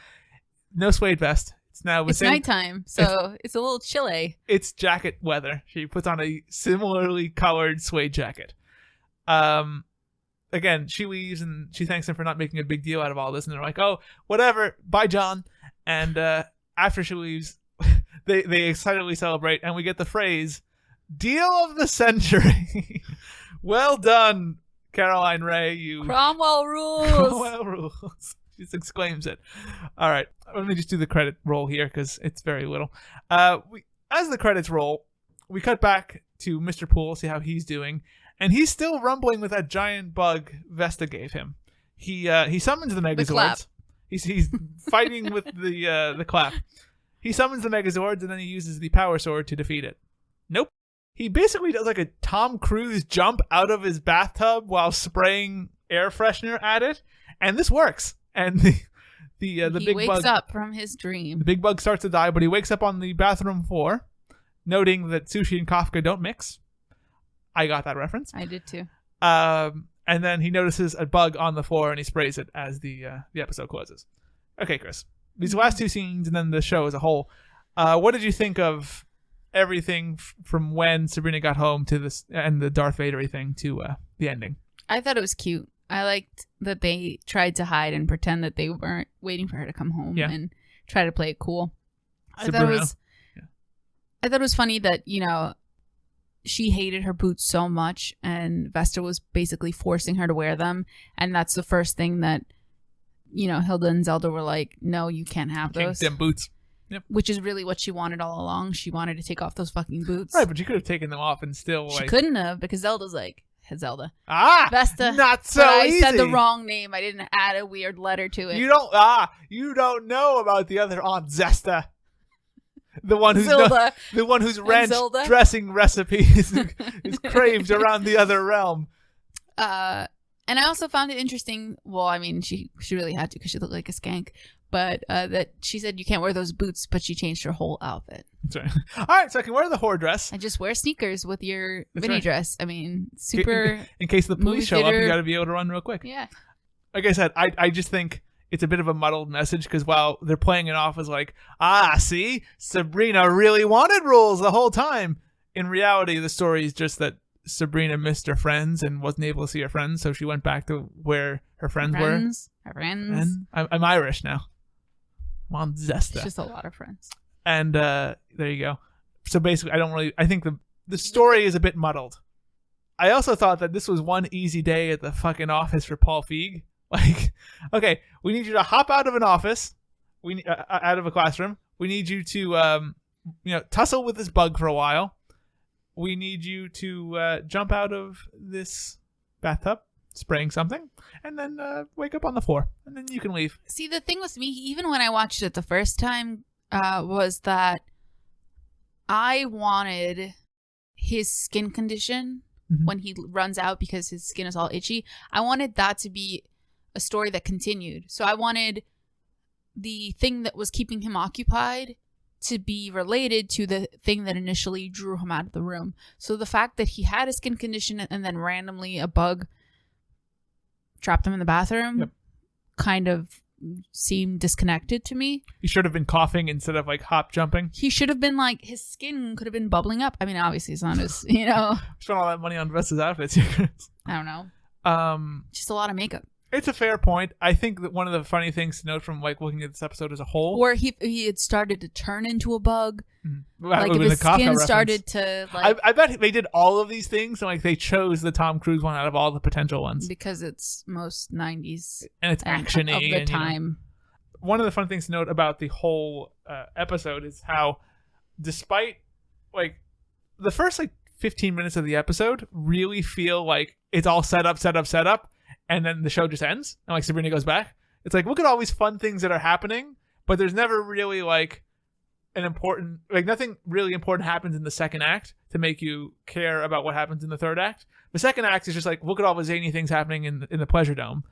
No suede vest. It's now the same. Nighttime, so it's a little chilly. It's jacket weather. She puts on a similarly colored suede jacket. Again, she leaves and she thanks him for not making a big deal out of all this, and they're like, "Oh, whatever, bye, John." And after she leaves, they excitedly celebrate, and we get the phrase, "Deal of the century." Well done, Caroline Ray. You Cromwell rules. Cromwell rules. She just exclaims it. All right, let me just do the credit roll here because it's very little. As the credits roll, we cut back to Mr. Poole, see how he's doing, and he's still rumbling with that giant bug Vesta gave him. He summons the Megazords. He's fighting with the clap. He summons the Megazords and then he uses the Power Sword to defeat it. Nope. He basically does like a Tom Cruise jump out of his bathtub while spraying air freshener at it, and this works. And the big bug wakes up from his dream. The big bug starts to die, but he wakes up on the bathroom floor, noting that sushi and Kafka don't mix. I got that reference. I did too. And then he notices a bug on the floor and he sprays it as the episode closes. Okay, Chris. These last two scenes and then the show as a whole. What did you think of everything from when Sabrina got home to this and the Darth Vader thing to the ending? I thought it was cute. I liked that they tried to hide and pretend that they weren't waiting for her to come home and try to play it cool. I thought it was funny that, she hated her boots so much and Vesta was basically forcing her to wear them. And that's the first thing that, Hilda and Zelda were like, no, you can't have those. Them boots. Yep. Which is really what she wanted all along. She wanted to take off those fucking boots. Right, but you could have taken them off and still She couldn't have because Zelda's like, Zelda. Vesta. Not so I said easy. the wrong name. I didn't add a weird letter to it. You don't know about the other Aunt Zesta. The one who's ranch dressing recipes is craved around the other realm. And I also found it interesting. Well, I mean, she really had to because she looked like a skank. But that she said you can't wear those boots, but she changed her whole outfit. That's right. All right, so I can wear the whore dress. I just wear sneakers with your mini dress. I mean, super. In case the police show up, you got to be able to run real quick. Yeah. Like I said, I just think it's a bit of a muddled message because while they're playing it off as like, see, Sabrina really wanted rules the whole time. In reality, the story is just that Sabrina missed her friends and wasn't able to see her friends, so she went back to where her friends were. Her friends. And I'm Irish now. Mom Zesta. It's just a lot of friends. And there you go. So basically, I think the story is a bit muddled. I also thought that this was one easy day at the fucking office for Paul Feig. Like, okay, we need you to hop out of an office, out of a classroom. We need you to, tussle with this bug for a while. We need you to jump out of this bathtub, spraying something, and then wake up on the floor, and then you can leave. See, the thing with me, even when I watched it the first time, was that I wanted his skin condition when he runs out because his skin is all itchy. I wanted that to be a story that continued. So I wanted the thing that was keeping him occupied to be related to the thing that initially drew him out of the room. So the fact that he had a skin condition and then randomly a bug trapped him in the bathroom kind of seemed disconnected to me. He should have been coughing instead of like hop jumping. He should have been like, his skin could have been bubbling up. I mean, obviously it's not as, Spent all that money on Vesta's outfits. I don't know. Just a lot of makeup. It's a fair point. I think that one of the funny things to note from like looking at this episode as a whole, or he had started to turn into a bug, like if his skin started to like. I bet they did all of these things and like they chose the Tom Cruise one out of all the potential ones because it's most 90s and it's actiony of the time. One of the fun things to note about the whole episode is how, despite like the first like 15 minutes of the episode, really feel like it's all set up. And then the show just ends, and like Sabrina goes back. It's like, look at all these fun things that are happening, but there's never really like nothing really important happens in the second act to make you care about what happens in the third act. The second act is just like, look at all the zany things happening in the Pleasure Dome.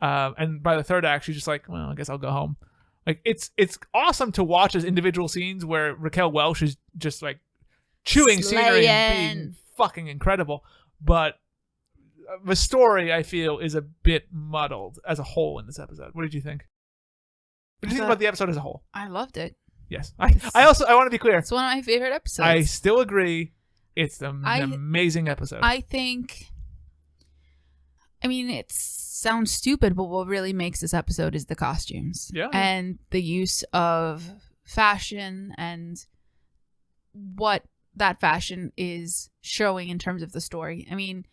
And by the third act, she's just like, well, I guess I'll go home. Like it's awesome to watch as individual scenes where Raquel Welch is just like chewing scenery and being fucking incredible. But the story, I feel, is a bit muddled as a whole in this episode. What did you think? What did you think about the episode as a whole? I loved it. Yes. I want to be clear. It's one of my favorite episodes. I still agree. It's an amazing episode. I think, I mean, it sounds stupid, but what really makes this episode is the costumes. Yeah. And the use of fashion and what that fashion is showing in terms of the story. I mean,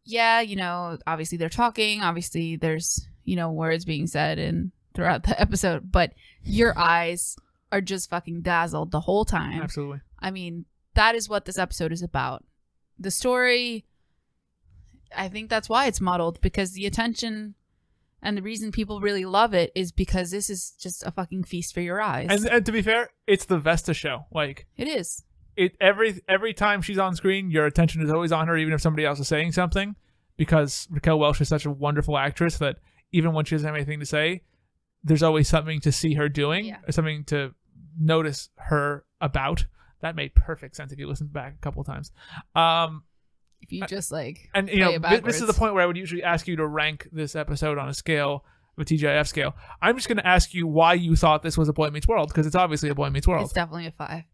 yeah, you know, obviously they're talking. Obviously there's, you know, words being said and throughout the episode, but your eyes are just fucking dazzled the whole time. Absolutely. I mean, that is what this episode is about. The story, I think that's why it's muddled, because the attention and the reason people really love it is because this is just a fucking feast for your eyes. And to be fair, it's the Vesta show. Like, it is. Every time she's on screen, your attention is always on her, even if somebody else is saying something, because Raquel Welch is such a wonderful actress that even when she doesn't have anything to say, there's always something to see her doing, or something to notice her about. That made perfect sense if you listen back a couple of times. If you just like, and you know, this is the point where I would usually ask you to rank this episode on a scale, a TGIF scale. I'm just going to ask you why you thought this was a Boy Meets World, because it's obviously a Boy Meets World. It's definitely a 5.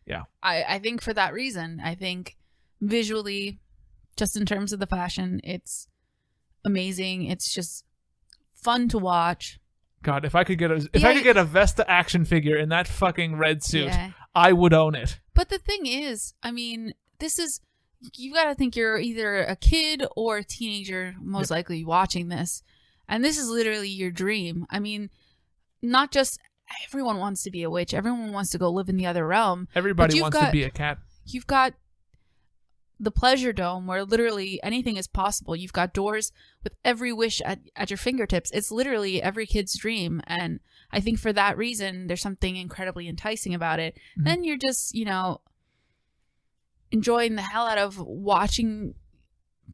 Yeah. I think for that reason, I think visually, just in terms of the fashion, it's amazing. It's just fun to watch. God, if I could get a Vesta action figure in that fucking red suit, I would own it. But the thing is, I mean, you got to think you're either a kid or a teenager, most likely watching this. And this is literally your dream. I mean, not just everyone wants to be a witch. Everyone wants to go live in the other realm. Everybody wants to be a cat. You've got the Pleasure Dome where literally anything is possible. You've got doors with every wish at your fingertips. It's literally every kid's dream. And I think for that reason, there's something incredibly enticing about it. Mm-hmm. Then you're just, you know, enjoying the hell out of watching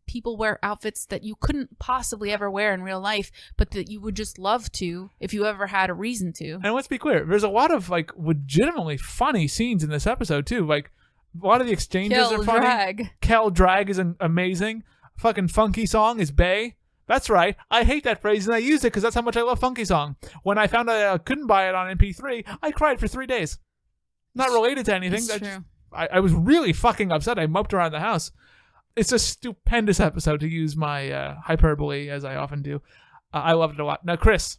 people wear outfits that you couldn't possibly ever wear in real life, but that you would just love to if you ever had a reason to. And let's be clear, there's a lot of like legitimately funny scenes in this episode too. Like a lot of the exchanges are funny. Kel Drag is amazing. Fucking funky song is Bay. That's right. I hate that phrase and I used it because that's how much I love funky song. When I found out I couldn't buy it on MP3, I cried for 3 days. Not related to anything. That's true. I was really fucking upset. I moped around the house. It's a stupendous episode, to use my hyperbole, as I often do. I loved it a lot. Now, Chris,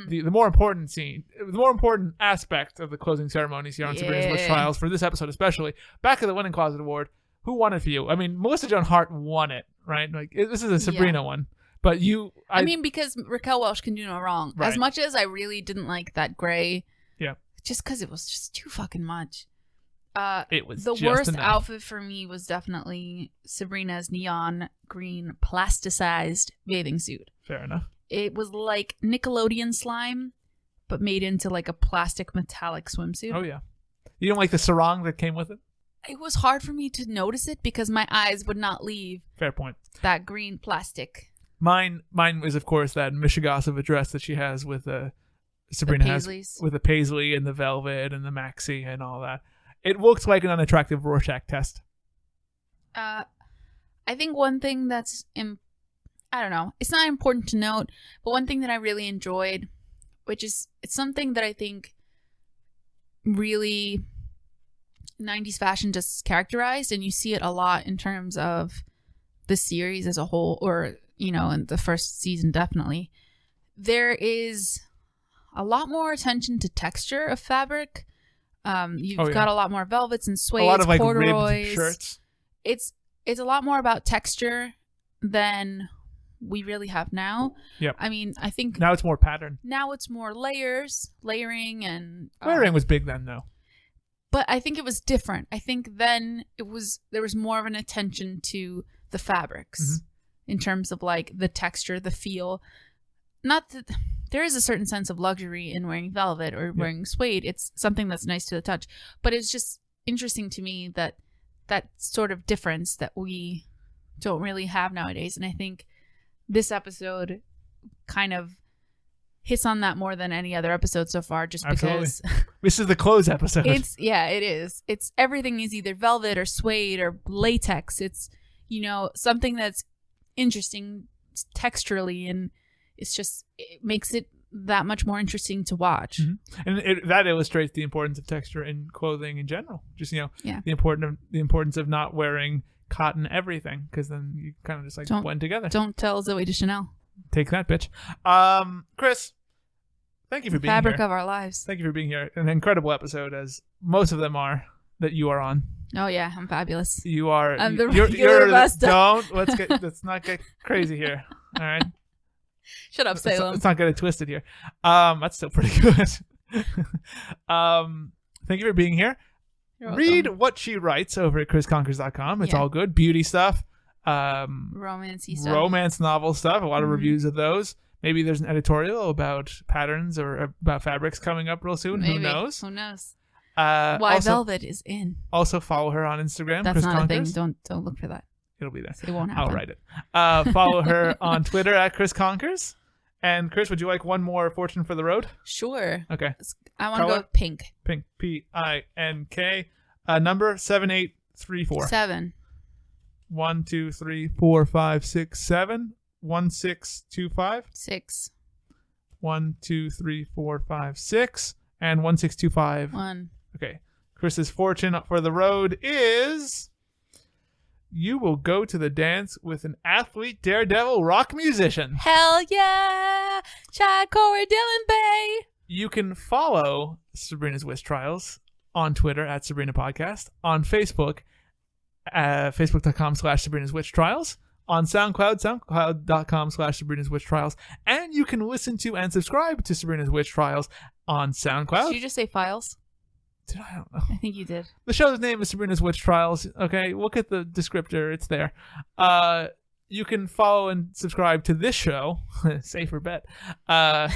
the more important scene, the more important aspect of the closing ceremonies here on Sabrina's Witch Trials, for this episode especially, back of the Winning Closet Award, who won it for you? I mean, Melissa Joan Hart won it, right? Like, this is a Sabrina one. But you... I mean, because Raquel Welch can do no wrong. Right. As much as I really didn't like that gray, just because it was just too fucking much. It was the just worst enough. outfit for me was definitely Sabrina's neon green plasticized bathing suit. Fair enough. It was like Nickelodeon slime, but made into like a plastic metallic swimsuit. Oh yeah. You don't like the sarong that came with it? It was hard for me to notice it because my eyes would not leave. Fair point. That green plastic. Mine was of course that Michigas of a dress that she has with Sabrina has with the paisley and the velvet and the maxi and all that. It looks like an unattractive Rorschach test. I think one thing that's, I don't know, it's not important to note, but one thing that I really enjoyed, which is, it's something that I think really 90s fashion just characterized, and you see it a lot in terms of the series as a whole, or, you know, in the first season definitely. There is a lot more attention to texture of fabric. You've got a lot more velvets and suedes, a lot of like corduroys. ribbed shirts. It's a lot more about texture than we really have now. Yep. I mean, I think now it's more pattern. Now it's more layering, and layering was big then though. But I think it was different. I think then there was more of an attention to the fabrics in terms of like the texture, the feel. Not that there is a certain sense of luxury in wearing velvet or wearing suede. It's something that's nice to the touch. But it's just interesting to me that sort of difference that we don't really have nowadays. And I think this episode kind of hits on that more than any other episode so far, just Absolutely. because This is the close episode. it is. It's everything is either velvet or suede or latex. It's, something that's interesting texturally, and it makes it that much more interesting to watch. Mm-hmm. And that illustrates the importance of texture in clothing in general. Just, the importance of not wearing cotton everything, because then you kind of just blend together. Don't tell Zoe Deschanel. Take that, bitch. Chris, thank you for being here. Fabric of our lives. Thank you for being here. An incredible episode, as most of them are, that you are on. Oh yeah, I'm fabulous. You are. I'm the you're regular Vesta. Let's not get crazy here. All right. Shut up, Salem. Let's not get it twisted here. That's still pretty good. Thank you for being here. You're Read welcome. what she writes over at chrisconkers.com. It's Yeah. all good. Beauty stuff. Romancy stuff. Romance novel stuff. A lot of Mhm. reviews of those. Maybe there's an editorial about patterns or about fabrics coming up real soon. Maybe. Who knows? Who knows? Why Why Velvet is in. Also follow her on Instagram. That's Chris not Conkers. a thing. Don't look for that. It'll be there. It won't happen. I'll write it. Follow her on Twitter at Chris Conkers. And Chris, would you like one more Fortune for the Road? Sure. Okay. I want to Color? go with pink. Pink. Pink. Number 7834. 7. 1, 2, 3, 4, 5, 6, 7. 1, 6, 2, 5. 6. 1, 2, 3, 4, 5, 6. And 1, 6, 2, 5. 1. Okay. Chris's Fortune for the Road is... You will go to the dance with an athlete, daredevil, rock musician. Hell yeah! Chad, Corey, Dylan, Bay. You can follow Sabrina's Wish Trials on Twitter at Sabrina Podcast, on Facebook, facebook.com/Sabrina's Wish Trials, on SoundCloud, soundcloud.com/Sabrina's Wish Trials, and you can listen to and subscribe to Sabrina's Wish Trials on SoundCloud. Did you just say files? I don't know. I think you did. The show's name is Sabrina's Witch Trials. Okay, look at the descriptor. It's there. You can follow and subscribe to this show, safer bet, on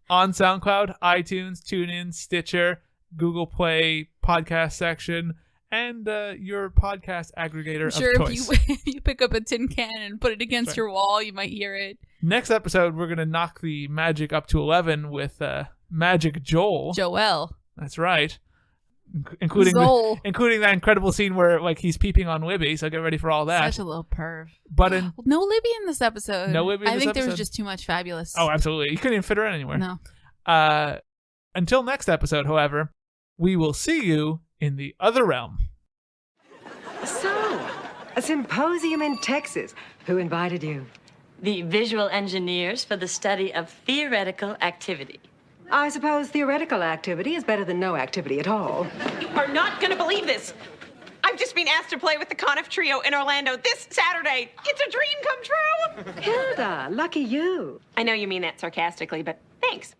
SoundCloud, iTunes, TuneIn, Stitcher, Google Play, podcast section, and your podcast aggregator of choice. If you pick up a tin can and put it against your wall, you might hear it. Next episode, we're going to knock the magic up to 11 with Magic Joel. Joel. That's right. Including that incredible scene where he's peeping on Libby, so get ready for all that. Such a little perv. But no Libby in this episode. No Libby in I this think there episode? was just too much fabulous. Oh, absolutely. You couldn't even fit her in anywhere. No. Until next episode, however, we will see you in the other realm. So, a symposium in Texas. Who invited you? The visual engineers for the study of theoretical activity. I suppose theoretical activity is better than no activity at all. You are not going to believe this. I've just been asked to play with the Conniff Trio in Orlando this Saturday. It's a dream come true. Hilda, lucky you. I know you mean that sarcastically, but thanks.